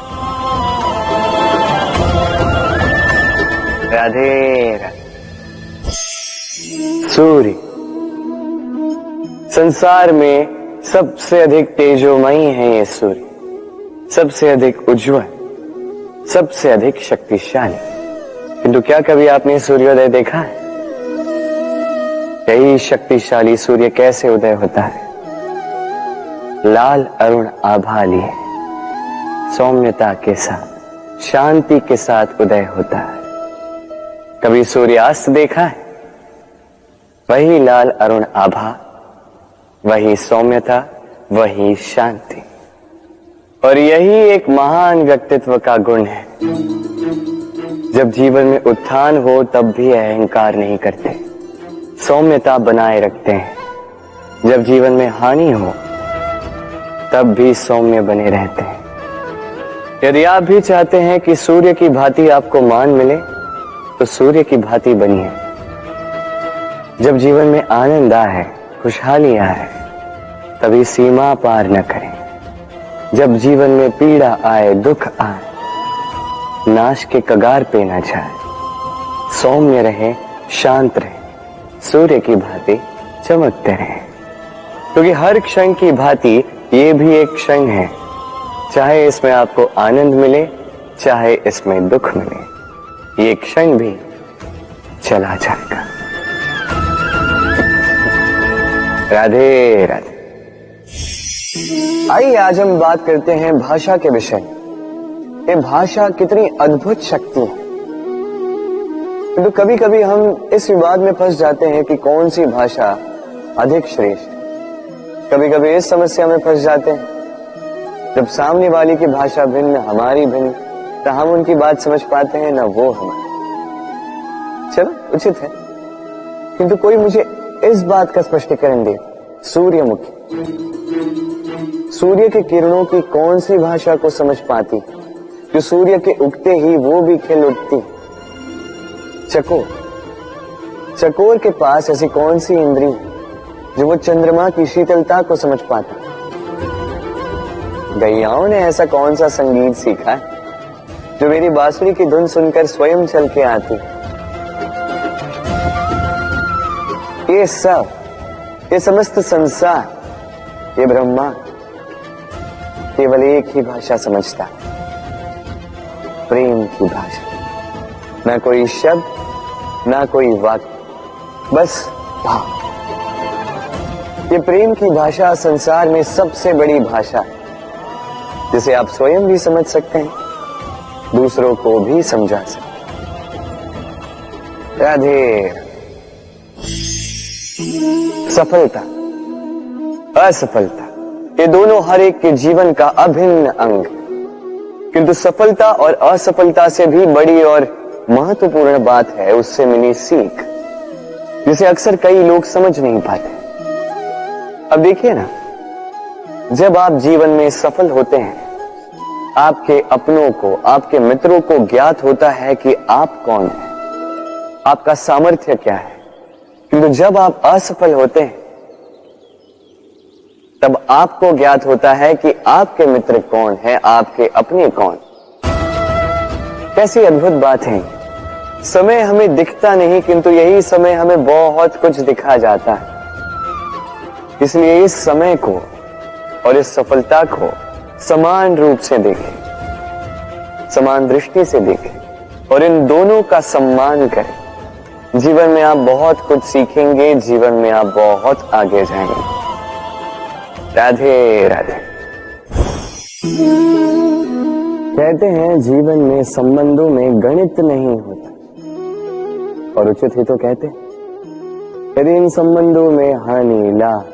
राधे राधे। सूर्य संसार में सबसे अधिक तेजोमयी है। ये सूर्य सबसे अधिक उज्जवल, सबसे अधिक शक्तिशाली। किंतु क्या कभी आपने सूर्योदय देखा है? यही शक्तिशाली सूर्य कैसे उदय होता है? लाल अरुण आभा लिए सौम्यता के साथ, शांति के साथ उदय होता है। कभी सूर्यास्त देखा है? वही लाल अरुण आभा, वही सौम्यता, वही शांति। और यही एक महान व्यक्तित्व का गुण है। जब जीवन में उत्थान हो तब भी अहंकार नहीं करते, सौम्यता बनाए रखते हैं। जब जीवन में हानि हो तब भी सौम्य बने रहते हैं। यदि आप भी चाहते हैं कि सूर्य की भांति आपको मान मिले, तो सूर्य की भांति बनिए। जब जीवन में आनंद आए, खुशहाली आए, तभी सीमा पार न करें। जब जीवन में पीड़ा आए, दुख आए, नाश के कगार पे न जाए। सौम्य रहे, शांत रहे, सूर्य की भांति चमकते रहे। क्योंकि हर क्षण की भांति ये भी एक क्षण है, चाहे इसमें आपको आनंद मिले, चाहे इसमें दुख मिले, ये क्षण भी चला जाएगा। राधे राधे। आइए आज हम बात करते हैं भाषा के विषय। ये भाषा कितनी अद्भुत शक्ति है। तो कभी कभी हम इस विवाद में फंस जाते हैं कि कौन सी भाषा अधिक श्रेष्ठ। कभी कभी इस समस्या में फंस जाते हैं, जब सामने वाले की भाषा भिन्न, हमारी भिन्न, तो हम उनकी बात समझ पाते हैं, ना वो हमारी। चलो उचित है, किंतु कोई मुझे इस बात का स्पष्टीकरण दे। सूर्यमुखी, सूर्य के किरणों की कौन सी भाषा को समझ पाती, जो सूर्य के उगते ही वो भी खिल उठती? चकोर, चकोर के पास ऐसी कौन सी इंद्री जो वो चंद्रमा की शीतलता को समझ पाता? गैयाओं ने ऐसा कौन सा संगीत सीखा है जो मेरी बांसुरी की धुन सुनकर स्वयं चल के आती? ये सब, ये समस्त संसार, ये ब्रह्मा केवल एक ही भाषा समझता है, प्रेम की भाषा। ना कोई शब्द, ना कोई वाक्य, बस भाव। ये प्रेम की भाषा संसार में सबसे बड़ी भाषा है, जिसे आप स्वयं भी समझ सकते हैं, दूसरों को भी समझा सकते हैं। राधे। सफलता, असफलता, ये दोनों हर एक के जीवन का अभिन्न अंग। किंतु सफलता और असफलता से भी बड़ी और महत्वपूर्ण बात है उससे मिली सीख, जिसे अक्सर कई लोग समझ नहीं पाते। अब देखिए ना, जब आप जीवन में सफल होते हैं, आपके अपनों को, आपके मित्रों को ज्ञात होता है कि आप कौन हैं, आपका सामर्थ्य क्या है। किंतु जब आप असफल होते हैं, तब आपको ज्ञात होता है कि आपके मित्र कौन है, आपके अपने कौन। कैसी अद्भुत बात है। समय हमें दिखता नहीं, किंतु यही समय हमें बहुत कुछ दिखा जाता है। इसलिए इस समय को और इस सफलता को समान रूप से देखें, समान दृष्टि से देखें और इन दोनों का सम्मान करें। जीवन में आप बहुत कुछ सीखेंगे, जीवन में आप बहुत आगे जाएंगे। राधे राधे। कहते हैं जीवन में संबंधों में गणित नहीं होता, और उचित ही तो कहते हैं। यदि इन संबंधों में हानि, लाभ,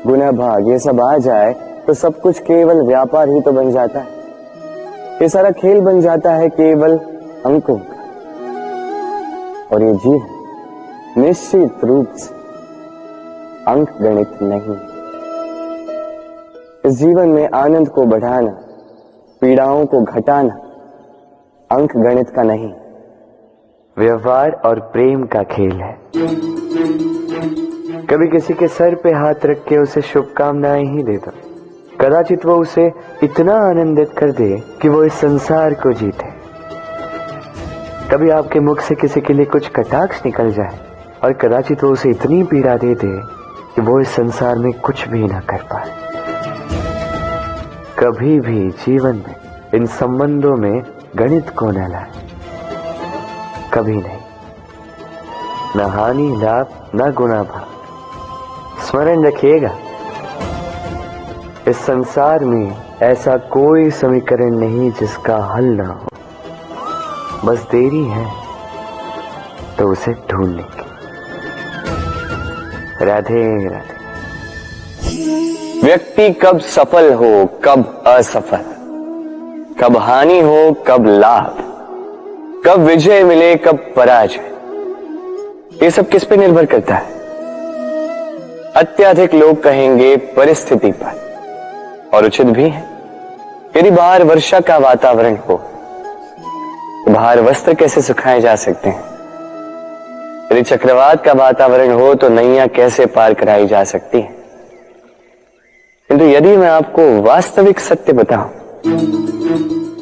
गुना, भाग ये सब आ जाए तो सब कुछ केवल व्यापार ही तो बन जाता है। ये सारा खेल बन जाता है केवल अंकों का, और ये जीवन निश्चित रूप से अंक गणित नहीं। इस जीवन में आनंद को बढ़ाना, पीड़ाओं को घटाना अंक गणित का नहीं, व्यवहार और प्रेम का खेल है। कभी किसी के सर पे हाथ रख के उसे शुभकामनाएं ही दे दो, कदाचित वो उसे इतना आनंदित कर दे कि वो इस संसार को जीते। कभी आपके मुख से किसी के लिए कुछ कटाक्ष निकल जाए और कदाचित वो उसे इतनी पीड़ा दे दे कि वो इस संसार में कुछ भी ना कर पाए। कभी भी जीवन में इन संबंधों में गणित को न लाए, कभी नहीं। न हानि लाभ न गुणा भाग। स्मरण रखिएगा, इस संसार में ऐसा कोई समीकरण नहीं जिसका हल ना हो, बस देरी है तो उसे ढूंढने की। राधे राधे। व्यक्ति कब सफल हो कब असफल, कब हानि हो कब लाभ, कब विजय मिले कब पराजय, ये सब किस पे निर्भर करता है? अत्यधिक लोग कहेंगे परिस्थिति पर, और उचित भी है। यदि बाहर वर्षा का वातावरण हो तो बाहर वस्त्र कैसे सुखाए जा सकते हैं? यदि चक्रवात का वातावरण हो तो नैया कैसे पार कराई जा सकती है? किंतु यदि मैं आपको वास्तविक सत्य बताऊं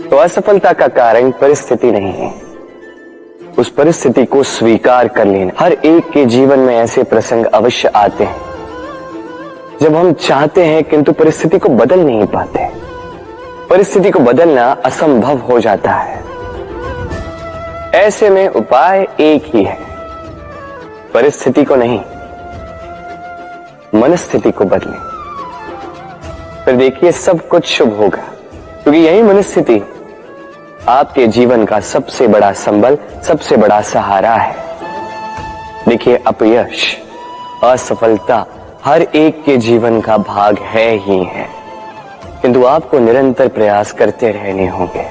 तो असफलता का कारण परिस्थिति नहीं है, उस परिस्थिति को स्वीकार कर लेना। हर एक के जीवन में ऐसे प्रसंग अवश्य आते हैं जब हम चाहते हैं किंतु परिस्थिति को बदल नहीं पाते। परिस्थिति को बदलना असंभव हो जाता है। ऐसे में उपाय एक ही है, परिस्थिति को नहीं, मनस्थिति को बदलें। फिर देखिए सब कुछ शुभ होगा, क्योंकि यही मनस्थिति आपके जीवन का सबसे बड़ा संबल, सबसे बड़ा सहारा है। देखिए अपयश, असफलता हर एक के जीवन का भाग है ही है, किंतु आपको निरंतर प्रयास करते रहने होंगे।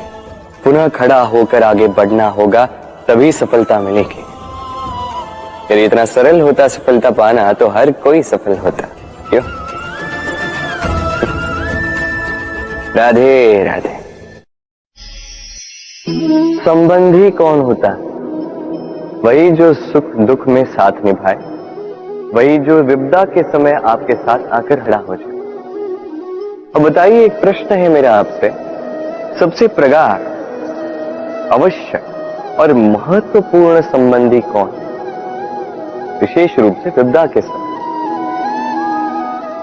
पुनः खड़ा होकर आगे बढ़ना होगा, तभी सफलता मिलेगी। यदि इतना सरल होता सफलता पाना तो हर कोई सफल होता। क्यों? राधे राधे। संबंधी कौन होता है? वही जो सुख दुख में साथ निभाए, वही जो विपदा के समय आपके साथ आकर खड़ा हो जाए। अब बताइए, एक प्रश्न है मेरा आपसे, सबसे प्रगाढ़, आवश्यक और महत्वपूर्ण संबंधी कौन? विशेष रूप से विपदा के समय।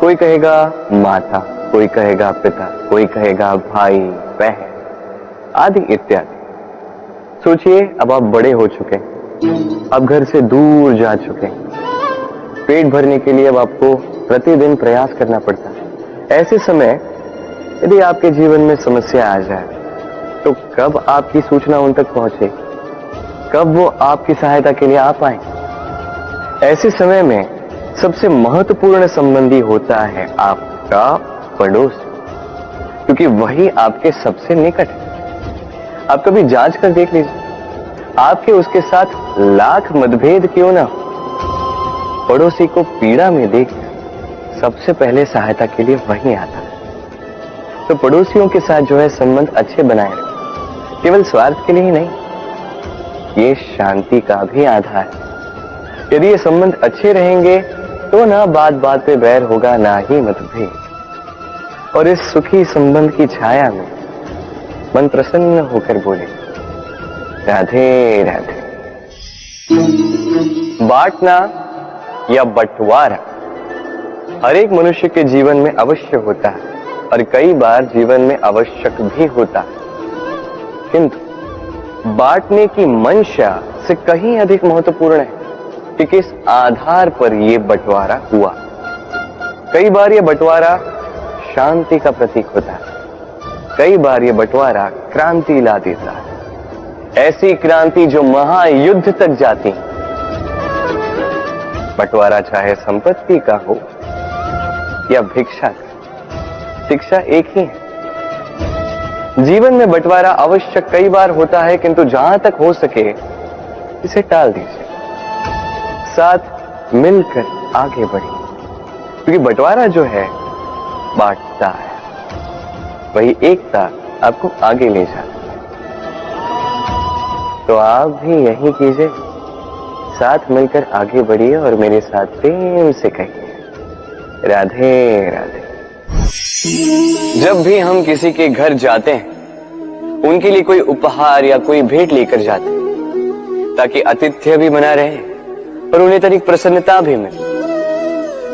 कोई कहेगा माता, कोई कहेगा पिता, कोई कहेगा भाई बहन आदि इत्यादि। सोचिए, अब आप बड़े हो चुके हैं, अब घर से दूर जा चुके हैं, पेट भरने के लिए अब आपको प्रतिदिन प्रयास करना पड़ता है। ऐसे समय यदि आपके जीवन में समस्या आ जाए तो कब आपकी सूचना उन तक पहुंचे, कब वो आपकी सहायता के लिए आ पाए? ऐसे समय में सबसे महत्वपूर्ण संबंधी होता है आपका पड़ोस, क्योंकि वही आपके सबसे निकट है। आप कभी जांच कर देख लीजिए, आपके उसके साथ लाख मतभेद क्यों ना हो, पड़ोसी को पीड़ा में देख सबसे पहले सहायता के लिए वही आता है। तो पड़ोसियों के साथ जो है संबंध अच्छे बनाए रखें, केवल स्वार्थ के लिए ही नहीं, ये शांति का भी आधार है। यदि ये संबंध अच्छे रहेंगे तो ना बात बात पे बैर होगा, ना ही मतभेद। और इस सुखी संबंध की छाया में मन प्रसन्न होकर बोले राधे राधे। बांटना या बंटवारा हर एक मनुष्य के जीवन में अवश्य होता है, और कई बार जीवन में आवश्यक भी होता है, किंतु बांटने की मंशा से कहीं अधिक महत्वपूर्ण है कि किस आधार पर यह बंटवारा हुआ। कई बार यह बंटवारा शांति का प्रतीक होता है, कई बार यह बंटवारा क्रांति ला देता है, ऐसी क्रांति जो महायुद्ध तक जाती। बंटवारा चाहे संपत्ति का हो या भिक्षा का, शिक्षा एक ही है। जीवन में बंटवारा अवश्य कई बार होता है, किंतु जहां तक हो सके इसे टाल दीजिए, साथ मिलकर आगे बढ़िए, क्योंकि बंटवारा जो है बांटता है, वही एकता आपको आगे ले जाती है। तो आप भी यही कीजिए, साथ मिलकर आगे बढ़िए और मेरे साथ प्रेम से कहिए राधे राधे। जब भी हम किसी के घर जाते हैं, उनके लिए कोई उपहार या कोई भेंट लेकर जाते हैं, ताकि आतिथ्य भी बना रहे और उन्हें तनिक प्रसन्नता भी मिले।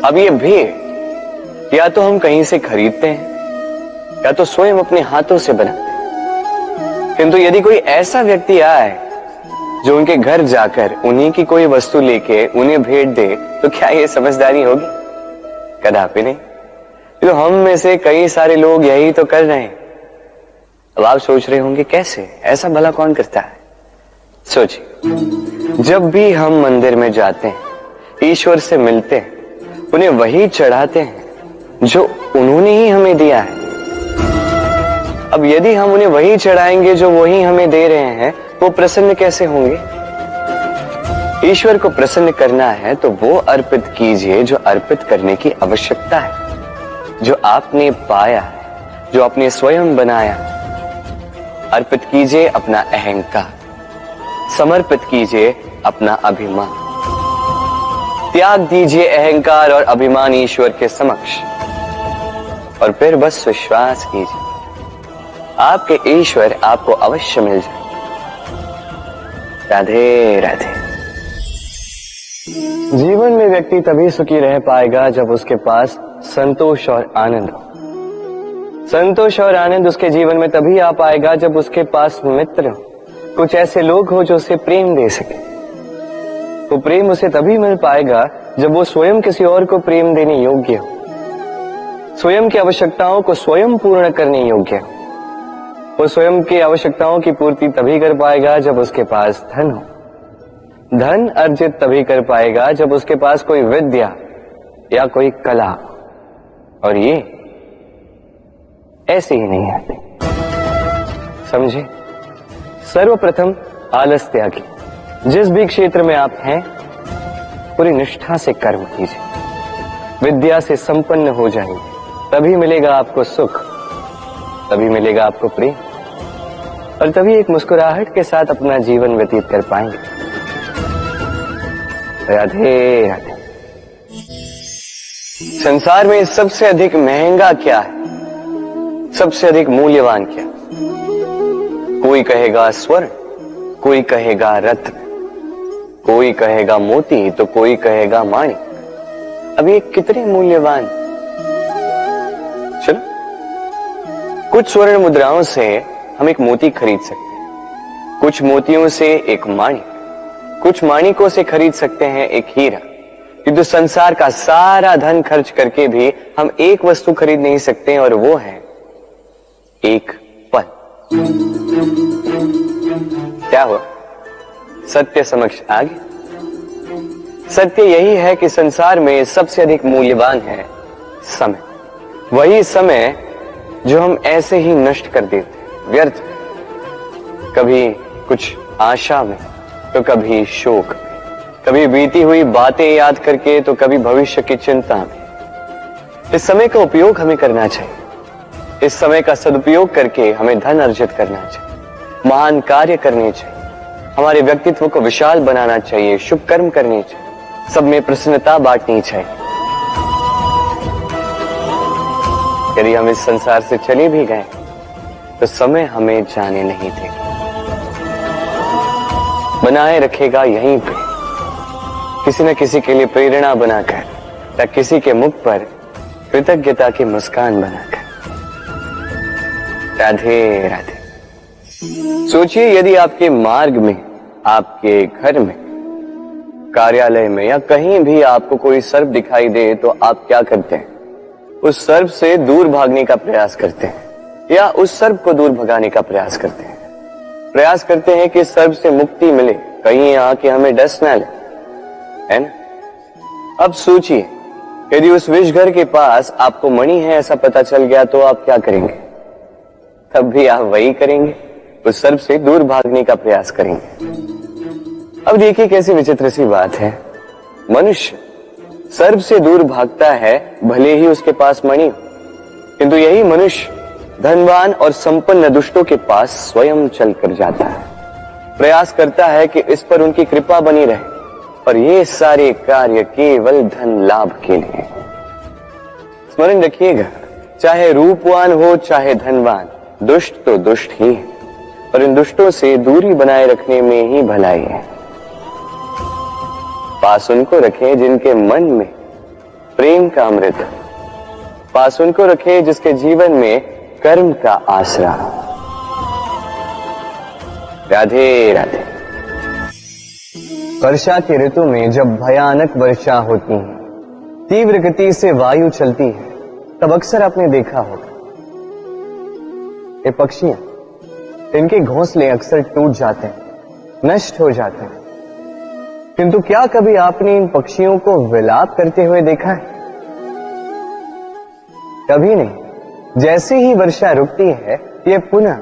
अब ये भेंट या तो हम कहीं से खरीदते हैं या तो स्वयं अपने हाथों से बनाते हैं, किंतु यदि कोई ऐसा व्यक्ति आए जो उनके घर जाकर उन्हीं की कोई वस्तु लेके उन्हें भेंट दे, तो क्या ये समझदारी होगी? कदापि नहीं। तो हम में से कई सारे लोग यही तो कर रहे हैं। अब आप सोच रहे होंगे कैसे, ऐसा भला कौन करता है? सोचिए, जब भी हम मंदिर में जाते हैं, ईश्वर से मिलते हैं, उन्हें वही चढ़ाते हैं जो उन्होंने ही हमें दिया है। अब यदि हम उन्हें वही चढ़ाएंगे जो वही हमें दे रहे हैं, वो प्रसन्न कैसे होंगे? ईश्वर को प्रसन्न करना है तो वो अर्पित कीजिए जो अर्पित करने की आवश्यकता है, जो आपने पाया है, जो आपने स्वयं बनाया। अर्पित कीजिए अपना अहंकार, समर्पित कीजिए अपना अभिमान, त्याग दीजिए अहंकार और अभिमान ईश्वर के समक्ष, और फिर बस विश्वास कीजिए आपके ईश्वर आपको अवश्य मिल जाए। राधे राधे। जीवन में व्यक्ति तभी सुखी रह पाएगा जब उसके पास संतोष और आनंद हो। संतोष और आनंद उसके जीवन में तभी आ पाएगा जब उसके पास मित्र हो, कुछ ऐसे लोग हो जो उसे प्रेम दे सके। वो प्रेम उसे तभी मिल पाएगा जब वो स्वयं किसी और को प्रेम देने योग्य हो, स्वयं की आवश्यकताओं को स्वयं पूर्ण करने योग्य हो। वो स्वयं की आवश्यकताओं की पूर्ति तभी कर पाएगा जब उसके पास धन हो। धन अर्जित तभी कर पाएगा जब उसके पास कोई विद्या या कोई कला, और ये ऐसे ही नहीं आते। समझे? सर्वप्रथम आलस त्यागी। जिस भी क्षेत्र में आप हैं, पूरी निष्ठा से कर्म कीजिए, विद्या से संपन्न हो जाएंगे, तभी मिलेगा आपको सुख, तभी मिलेगा आपको प्रेम, और तभी एक मुस्कुराहट के साथ अपना जीवन व्यतीत कर पाएंगे। राधे राधे। संसार में सबसे अधिक महंगा क्या है? सबसे अधिक मूल्यवान क्या? कोई कहेगा स्वर्ण, कोई कहेगा रत्न, कोई कहेगा मोती, तो कोई कहेगा माणिक। अब ये कितने मूल्यवान? चलो, कुछ स्वर्ण मुद्राओं से हम एक मोती खरीद सकते हैं, कुछ मोतियों से एक माणिक, कुछ माणिकों से खरीद सकते हैं एक हीरा। किंतु संसार का सारा धन खर्च करके भी हम एक वस्तु खरीद नहीं सकते, और वो है एक पल। क्या हुआ? सत्य समक्ष आ गया। सत्य यही है कि संसार में सबसे अधिक मूल्यवान है समय। वही समय जो हम ऐसे ही नष्ट कर देते हैं, व्यर्थ, कभी कुछ आशा में, तो कभी शोक में, कभी बीती हुई बातें याद करके, तो कभी भविष्य की चिंता में। इस समय का उपयोग हमें करना चाहिए। इस समय का सदुपयोग करके हमें धन अर्जित करना चाहिए, महान कार्य करने चाहिए, हमारे व्यक्तित्व को विशाल बनाना चाहिए, शुभ कर्म करने चाहिए, सब में प्रसन्नता बांटनी चाहिए। यदि हम इस संसार से चले भी गए तो समय हमें जाने नहीं देगा, बनाए रखेगा यहीं पे, किसी न किसी के लिए प्रेरणा बनाकर, या किसी के मुख पर कृतज्ञता की मुस्कान बनाकर। राधे राधे। सोचिए, यदि आपके मार्ग में, आपके घर में, कार्यालय में, या कहीं भी आपको कोई सर्प दिखाई दे, तो आप क्या करते हैं? उस सर्प से दूर भागने का प्रयास करते हैं, या उस सर्प को दूर भगाने का प्रयास करते हैं। प्रयास करते हैं कि सर्प से मुक्ति मिले, कहीं आके हमें डस ना ले, है ना? अब सोचिए, यदि उस विष घर के पास आपको मणि है ऐसा पता चल गया, तो आप क्या करेंगे? तब भी आप वही करेंगे, उस सर्प से दूर भागने का प्रयास करेंगे। अब देखिए कैसी विचित्र सी बात है, मनुष्य सर्प से दूर भागता है भले ही उसके पास मणि, किंतु यही मनुष्य धनवान और संपन्न दुष्टों के पास स्वयं चलकर जाता है, प्रयास करता है कि इस पर उनकी कृपा बनी रहे, और ये सारे कार्य केवल धन लाभ के लिए। स्मरण रखिएगा, चाहे रूपवान हो चाहे धनवान, दुष्ट तो दुष्ट ही है, और इन दुष्टों से दूरी बनाए रखने में ही भलाई है। पास उनको रखें जिनके मन में प्रेम का अमृत, पास उनको रखें जिसके जीवन में कर्म का आसरा। राधे राधे। वर्षा के ऋतु में जब भयानक वर्षा होती है, तीव्र गति से वायु चलती है, तब अक्सर आपने देखा होगा ये पक्षियां, इनके घोंसले अक्सर टूट जाते हैं, नष्ट हो जाते हैं। किंतु क्या कभी आपने इन पक्षियों को विलाप करते हुए देखा है? कभी नहीं। जैसे ही वर्षा रुकती है, ये पुनः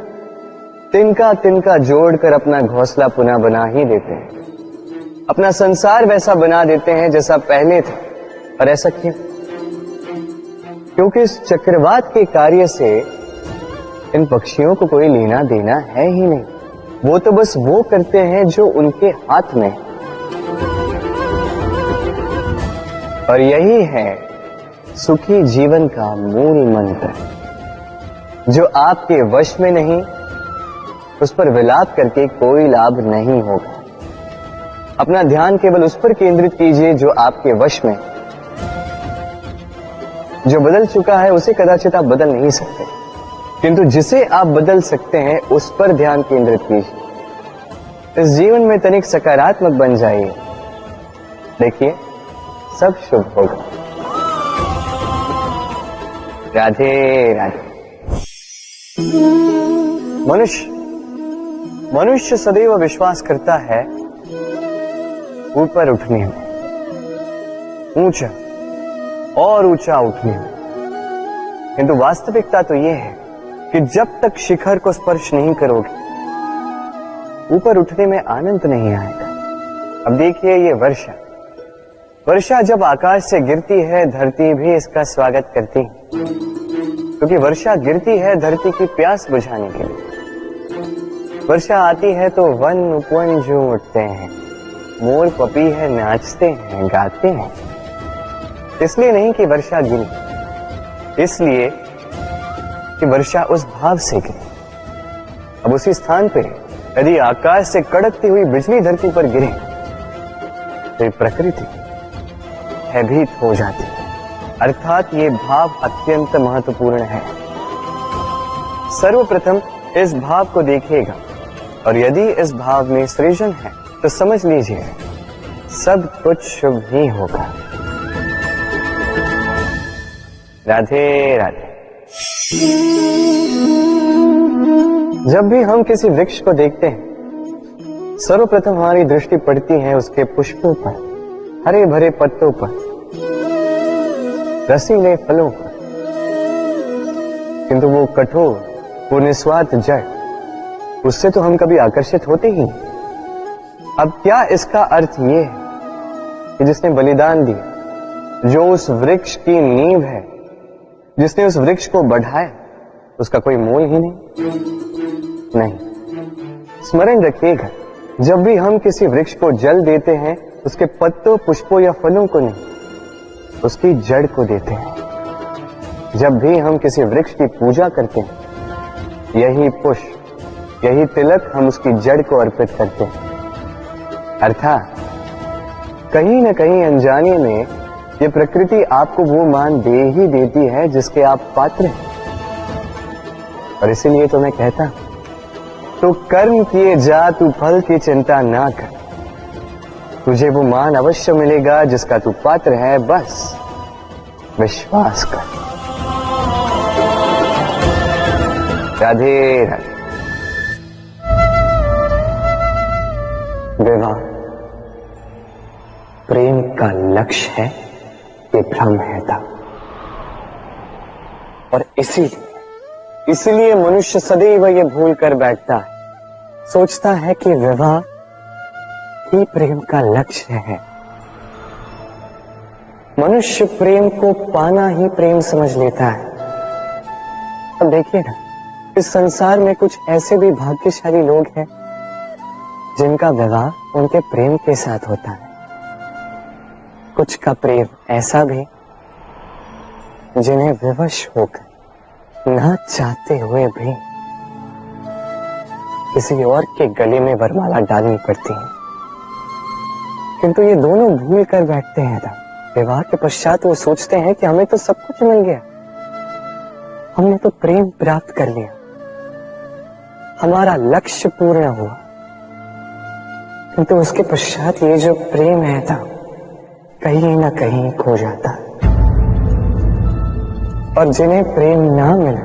तिनका तिनका जोड़कर अपना घोंसला पुनः बना ही देते हैं, अपना संसार वैसा बना देते हैं जैसा पहले था। और ऐसा क्यों? क्योंकि इस चक्रवात के कार्य से इन पक्षियों को कोई लेना देना है ही नहीं। वो तो बस वो करते हैं जो उनके हाथ में, और यही है सुखी जीवन का मूल मंत्र। जो आपके वश में नहीं, उस पर विलाप करके कोई लाभ नहीं होगा। अपना ध्यान केवल उस पर केंद्रित कीजिए जो आपके वश में। जो बदल चुका है उसे कदाचित आप बदल नहीं सकते, किंतु जिसे आप बदल सकते हैं उस पर ध्यान केंद्रित कीजिए। इस जीवन में तनिक सकारात्मक बन जाइए, देखिए सब शुभ होगा। राधे राधे। मनुष्य सदैव विश्वास करता है ऊपर उठने में, ऊंचा और ऊंचा उठने में, किंतु वास्तविकता तो यह है कि जब तक शिखर को स्पर्श नहीं करोगे, ऊपर उठने में आनंद नहीं आएगा। अब देखिए ये वर्षा जब आकाश से गिरती है, धरती भी इसका स्वागत करती है, क्योंकि वर्षा गिरती है धरती की प्यास बुझाने के लिए। वर्षा आती है तो वन उपवन झूम उठते हैं, मोर पपी है नाचते हैं गाते हैं। इसलिए नहीं कि वर्षा गिरी, इसलिए कि वर्षा उस भाव से गिरी। अब उसी स्थान पे यदि आकाश से कड़कती हुई बिजली धरती पर गिरे तो प्रकृति भयभीत हो जाती है। अर्थात ये भाव अत्यंत महत्वपूर्ण है। सर्वप्रथम इस भाव को देखिएगा, और यदि इस भाव में सृजन है तो समझ लीजिए सब कुछ शुभ ही होगा। राधे राधे। जब भी हम किसी वृक्ष को देखते हैं, सर्वप्रथम हमारी दृष्टि पड़ती है उसके पुष्पों पर, हरे भरे पत्तों पर, रसीले फलों पर, किंतु वो कठोर, वो निस्वार्थ जड़, उससे तो हम कभी आकर्षित होते ही नहीं। अब क्या इसका अर्थ ये है कि जिसने बलिदान दिया, जो उस वृक्ष की नींव है, जिसने उस वृक्ष को बढ़ाया, उसका कोई मोल ही नहीं। स्मरण रखिएगा, जब भी हम किसी वृक्ष को जल देते हैं, उसके पत्तों, पुष्पों या फलों को नहीं, उसकी जड़ को देते हैं। जब भी हम किसी वृक्ष की पूजा करते हैं, यही पुष्प, यही तिलक हम उसकी जड़ को अर्पित करते हैं। अर्थात कहीं न कहीं अनजाने में ये प्रकृति आपको वो मान दे ही देती है जिसके आप पात्र हैं। और इसीलिए तो मैं कहता हूं, तो कर्म किए जा, तू फल की चिंता ना कर, तुझे वो मान अवश्य मिलेगा जिसका तू पात्र है, बस विश्वास कर। राधे राधे। विवाह प्रेम का लक्ष्य है, ये भ्रम है था, और इसीलिए इसलिए मनुष्य सदैव ये भूल कर बैठता है, सोचता है कि विवाह ही प्रेम का लक्ष्य है। मनुष्य प्रेम को पाना ही प्रेम समझ लेता है। अब देखिए ना, इस संसार में कुछ ऐसे भी भाग्यशाली लोग हैं जिनका विवाह उनके प्रेम के साथ होता है। कुछ का प्रेम ऐसा भी जिन्हें विवश होकर ना चाहते हुए भी किसी और के गले में वरमाला डालनी पड़ती है। किंतु ये दोनों भूल कर बैठते हैं तब विवाह के पश्चात वो सोचते हैं कि हमें तो सब कुछ मिल गया, हमने तो प्रेम प्राप्त कर लिया, हमारा लक्ष्य पूर्ण हुआ। किंतु उसके पश्चात ये जो प्रेम है था कहीं ना कहीं खो जाता। और जिन्हें प्रेम ना मिला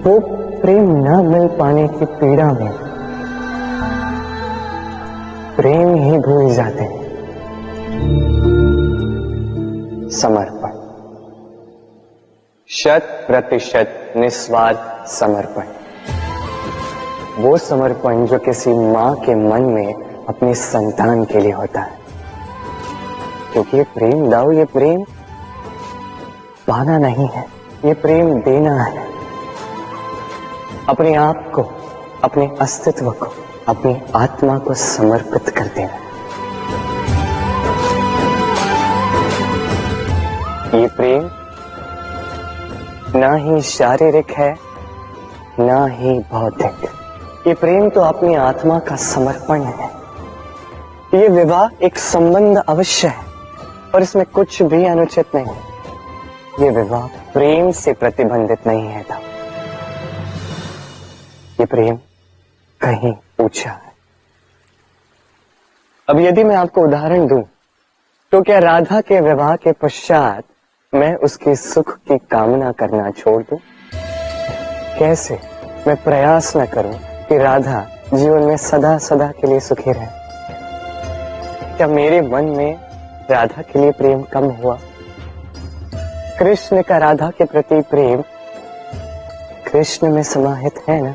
वो प्रेम ना मिल पाने की पीड़ा में प्रेम ही भूल जाते हैं। समर्पण, 100% निस्वार्थ समर्पण, वो समर्पण जो किसी मां के मन में अपनी संतान के लिए होता है। क्योंकि ये प्रेम दाऊ, ये प्रेम पाना नहीं है, ये प्रेम देना है। अपने आप को, अपने अस्तित्व को, अपनी आत्मा को समर्पित कर देना। ये प्रेम ना ही शारीरिक है ना ही भौतिक, ये प्रेम तो अपनी आत्मा का समर्पण है। ये विवाह एक संबंध अवश्य है और इसमें कुछ भी अनुचित नहीं है। ये विवाह प्रेम से प्रतिबंधित नहीं है था। ये प्रेम कहीं ऊंचा है। अब यदि मैं आपको उदाहरण दूं तो क्या राधा के विवाह के पश्चात मैं उसके सुख की कामना करना छोड़ दूं? कैसे मैं प्रयास न करूं कि राधा जीवन में सदा सदा के लिए सुखी रहे? क्या मेरे मन में राधा के लिए प्रेम कम हुआ? कृष्ण का राधा के प्रति प्रेम कृष्ण में समाहित है ना?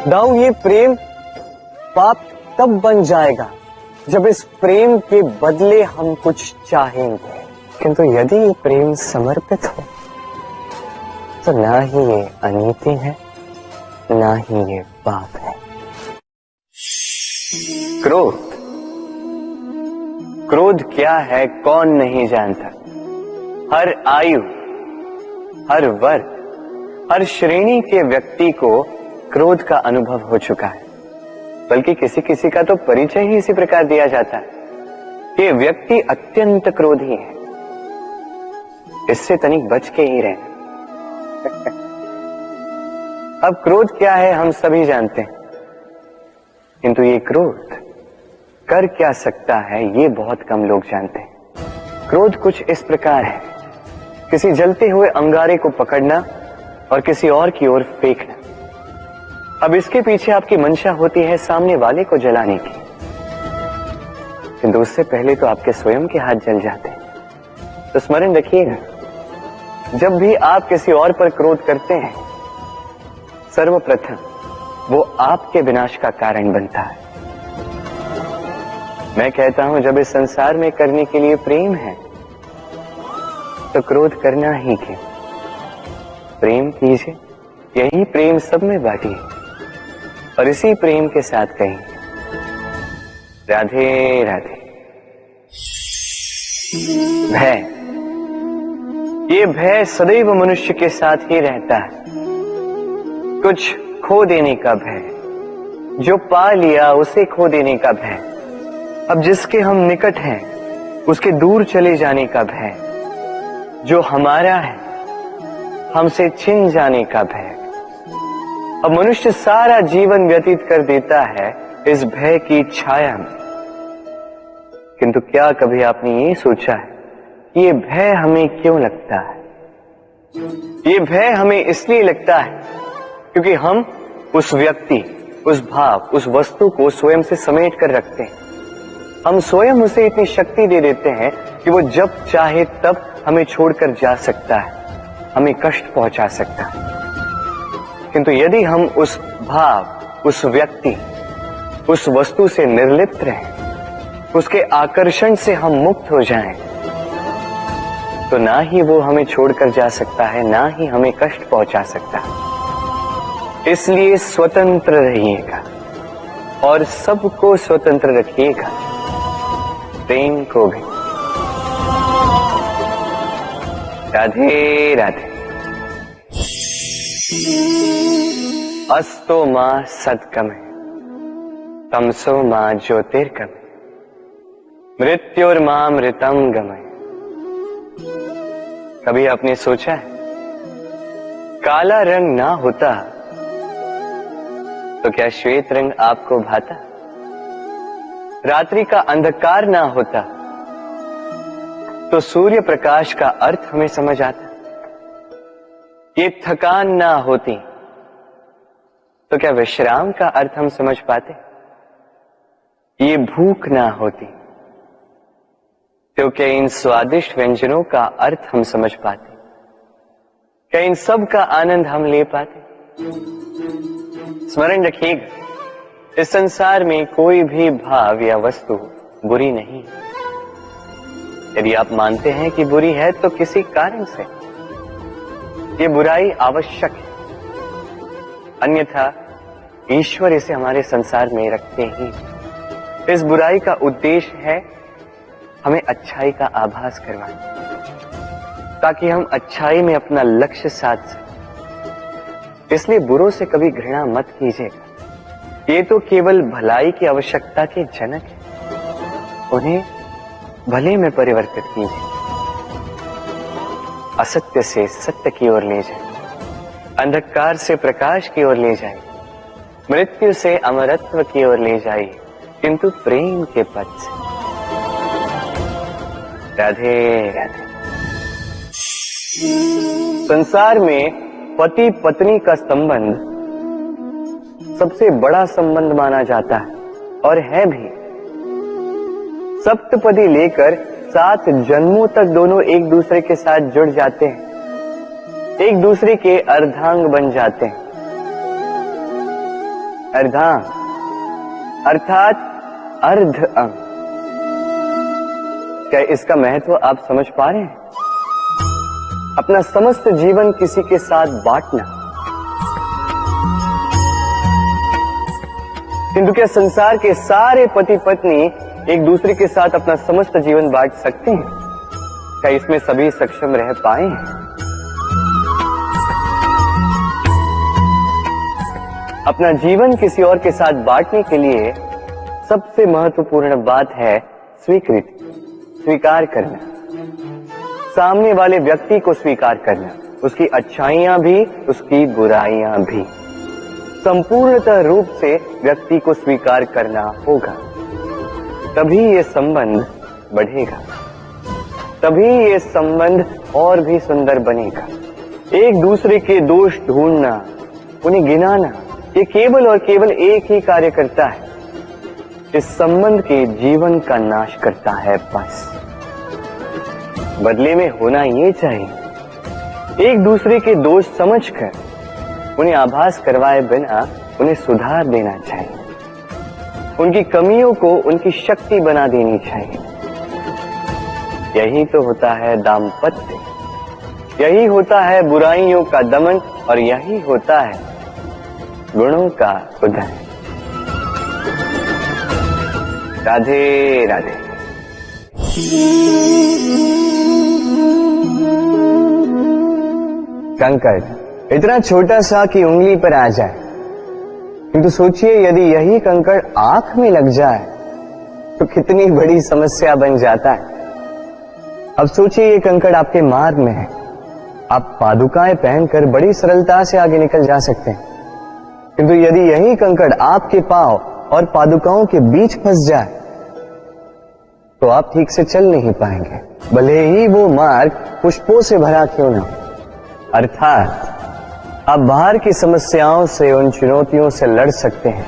दाऊ, ये प्रेम पाप तब बन जाएगा जब इस प्रेम के बदले हम कुछ चाहेंगे। किंतु यदि ये प्रेम समर्पित हो तो ना ही ये अनीति है ना ही ये पाप है। क्रोध, क्रोध क्या है कौन नहीं जानता। हर आयु, हर वर्ग, हर श्रेणी के व्यक्ति को क्रोध का अनुभव हो चुका है। बल्कि किसी किसी का तो परिचय ही इसी प्रकार दिया जाता है कि व्यक्ति अत्यंत क्रोधी है, इससे तनिक बच के ही रहे। अब क्रोध क्या है हम सभी जानते हैं, किंतु ये क्रोध कर क्या सकता है ये बहुत कम लोग जानते हैं। क्रोध कुछ इस प्रकार है, किसी जलते हुए अंगारे को पकड़ना और किसी और की ओर फेंकना। अब इसके पीछे आपकी मंशा होती है सामने वाले को जलाने की, किंतु उससे पहले तो आपके स्वयं के हाथ जल जाते हैं। तो स्मरण रखिएगा, जब भी आप किसी और पर क्रोध करते हैं सर्वप्रथम वो आपके विनाश का कारण बनता है। मैं कहता हूं जब इस संसार में करने के लिए प्रेम है तो क्रोध करना ही क्यों, प्रेम कीजिए, यही प्रेम सब में बांटिए और इसी प्रेम के साथ कहें राधे राधे। भय, ये भय सदैव मनुष्य के साथ ही रहता है। कुछ खो देने का भय, जो पा लिया उसे खो देने का भय, अब जिसके हम निकट हैं उसके दूर चले जाने का भय, जो हमारा है हमसे छिन जाने का भय। अब मनुष्य सारा जीवन व्यतीत कर देता है इस भय की छाया में। किंतु क्या कभी आपने ये सोचा है कि ये भय हमें क्यों लगता है? ये भय हमें इसलिए लगता है क्योंकि हम उस व्यक्ति, उस भाव, उस वस्तु को स्वयं से समेट कर रखते हैं। हम स्वयं उसे इतनी शक्ति दे देते हैं कि वो जब चाहे तब हमें छोड़कर जा सकता है, हमें कष्ट पहुंचा सकता है। किंतु यदि हम उस भाव, उस व्यक्ति, उस वस्तु से निर्लिप्त रहें, उसके आकर्षण से हम मुक्त हो जाएं, तो ना ही वो हमें छोड़कर जा सकता है, ना ही हमें कष्ट पहुंचा सकता है। इसलिए स्वतंत्र रहिएगा और सबको स्वतंत्र रखिएगा, प्रेम को भी। राधे राधे। अस्तो मां सद्गमे तमसो मां ज्योतिर्गमे मृत्युर्मामृतम गमय। कभी आपने सोचा है काला रंग ना होता तो क्या श्वेत रंग आपको भाता? रात्रि का अंधकार ना होता तो सूर्य प्रकाश का अर्थ हमें समझ आता? ये थकान ना होती तो क्या विश्राम का अर्थ हम समझ पाते? ये भूख ना होती तो क्या इन स्वादिष्ट व्यंजनों का अर्थ हम समझ पाते? क्या इन सब का आनंद हम ले पाते? स्मरण रखिएगा, इस संसार में कोई भी भाव या वस्तु बुरी नहीं। यदि आप मानते हैं कि बुरी है तो किसी कारण से ये बुराई आवश्यक है, अन्यथा ईश्वर इसे हमारे संसार में रखते ही। इस बुराई का उद्देश्य है हमें अच्छाई का आभास करवाना, ताकि हम अच्छाई में अपना लक्ष्य साध सकें। इसलिए बुरों से कभी घृणा मत कीजिएगा, ये तो केवल भलाई की आवश्यकता के जनक है, उन्हें भले में परिवर्तित कीजिए। असत्य से सत्य की ओर ले जाए, अंधकार से प्रकाश की ओर ले जाए, मृत्यु से अमरत्व की ओर ले जाइए, किंतु प्रेम के पथ से। राधे राधे। संसार में पति पत्नी का संबंध सबसे बड़ा संबंध माना जाता है और है भी। सप्तपदी लेकर 7 जन्मों तक दोनों एक दूसरे के साथ जुड़ जाते हैं, एक दूसरे के अर्धांग बन जाते हैं। अर्धांग अर्थात अर्ध अंग। क्या इसका महत्व आप समझ पा रहे हैं? अपना समस्त जीवन किसी के साथ बांटना। किंतु क्या संसार के सारे पति पत्नी एक दूसरे के साथ अपना समस्त जीवन बांट सकते हैं? क्या इसमें सभी सक्षम रह पाए हैं? अपना जीवन किसी और के साथ बांटने के लिए सबसे महत्वपूर्ण बात है स्वीकृति, स्वीकार करना। सामने वाले व्यक्ति को स्वीकार करना, उसकी अच्छाइयां भी, उसकी बुराइयां भी। संपूर्णतः रूप से व्यक्ति को स्वीकार करना होगा, तभी ये संबंध बढ़ेगा, तभी ये संबंध और भी सुंदर बनेगा। एक दूसरे के दोष ढूंढना, उन्हें गिनाना, ये केवल और केवल एक ही कार्य करता है, इस संबंध के जीवन का नाश करता है। बस बदले में होना ये चाहिए, एक दूसरे के दोष समझकर उन्हें आभास करवाए बिना उन्हें सुधार देना चाहिए, उनकी कमियों को उनकी शक्ति बना देनी चाहिए। यही तो होता है दाम्पत्य, यही होता है बुराइयों का दमन और यही होता है गुणों का उदय। राधे राधे। कंकड़ इतना छोटा सा कि उंगली पर आ जाए, किंतु सोचिए यदि यही कंकड़ आंख में लग जाए तो कितनी बड़ी समस्या बन जाता है। अब सोचिए ये कंकड़ आपके मार्ग में है, आप पादुकाएं पहनकर बड़ी सरलता से आगे निकल जा सकते हैं, किंतु यदि यही कंकड़ आपके पांव और पादुकाओं के बीच फंस जाए तो आप ठीक से चल नहीं पाएंगे, भले ही वो मार्ग पुष्पों से भरा क्यों ना। अर्थात आप बाहर की समस्याओं से, उन चुनौतियों से लड़ सकते हैं,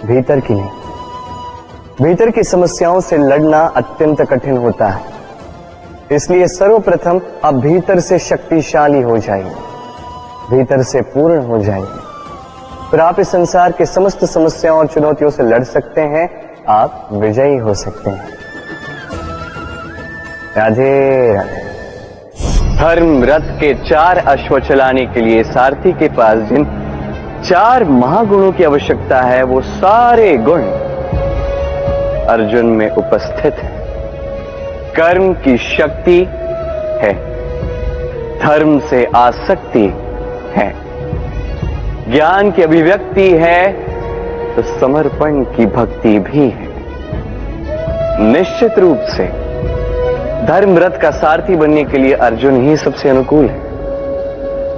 भीतर की नहीं। भीतर की समस्याओं से लड़ना अत्यंत कठिन होता है, इसलिए सर्वप्रथम आप भीतर से शक्तिशाली हो जाइए, भीतर से पूर्ण हो जाइए, फिर आप इस संसार के समस्त समस्याओं और चुनौतियों से लड़ सकते हैं, आप विजयी हो सकते हैं। राधे राधे। धर्म रथ के 4 अश्व चलाने के लिए सारथी के पास जिन 4 महागुणों की आवश्यकता है, वो सारे गुण अर्जुन में उपस्थित है। कर्म की शक्ति है, धर्म से आसक्ति है, ज्ञान की अभिव्यक्ति है, तो समर्पण की भक्ति भी है। निश्चित रूप से धर्म रथ का सारथी बनने के लिए अर्जुन ही सबसे अनुकूल है,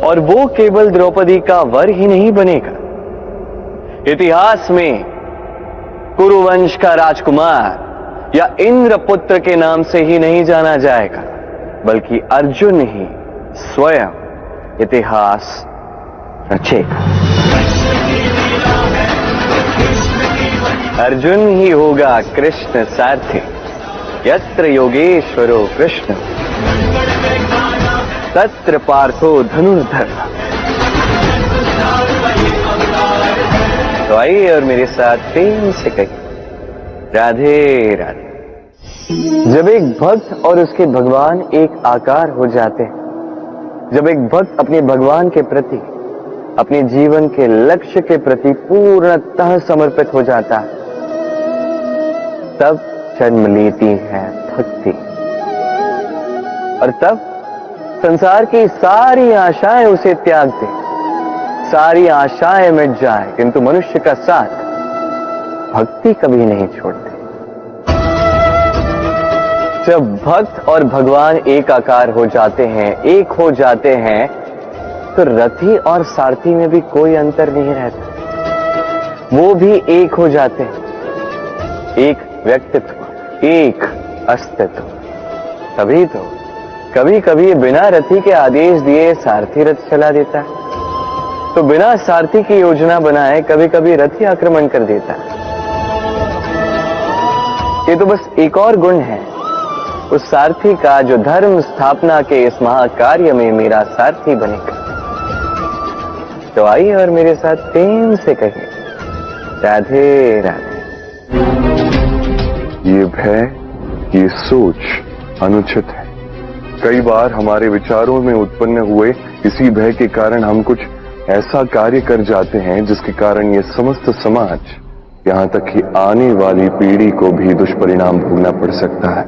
और वो केवल द्रौपदी का वर ही नहीं बनेगा। इतिहास में कुरुवंश का राजकुमार या इंद्रपुत्र के नाम से ही नहीं जाना जाएगा, बल्कि अर्जुन ही स्वयं इतिहास रचेगा। अर्जुन ही होगा कृष्ण सारथी। यत्र योगेश्वरो कृष्ण तत्र पार्थो धनुर्धर। तो आइए और मेरे साथ प्रेम से कहिए, राधे राधे। जब एक भक्त और उसके भगवान एक आकार हो जाते हैं, जब एक भक्त अपने भगवान के प्रति, अपने जीवन के लक्ष्य के प्रति पूर्णतः समर्पित हो जाता है, तब जन्म लेती है भक्ति। और तब संसार की सारी आशाएं उसे त्याग दे, सारी आशाएं मिट जाए, किंतु मनुष्य का साथ भक्ति कभी नहीं छोड़ते। जब भक्त और भगवान एक आकार हो जाते हैं, एक हो जाते हैं, तो रथी और सारथी में भी कोई अंतर नहीं रहता, वो भी एक हो जाते हैं। एक व्यक्तित्व, एक अस्तित्व। तभी तो कभी कभी बिना रथी के आदेश दिए सारथी रथ चला देता है, तो बिना सारथी की योजना बनाए कभी कभी रथी आक्रमण कर देता है। ये तो बस एक और गुण है उस सारथी का जो धर्म स्थापना के इस महाकार्य में मेरा सारथी बनेगा। तो आइए और मेरे साथ प्रेम से कहिए, राधे राधे। ये भय, ये सोच अनुचित है। कई बार हमारे विचारों में उत्पन्न हुए इसी भय के कारण हम कुछ ऐसा कार्य कर जाते हैं जिसके कारण ये समस्त समाज, यहाँ तक कि आने वाली पीढ़ी को भी दुष्परिणाम भोगना पड़ सकता है।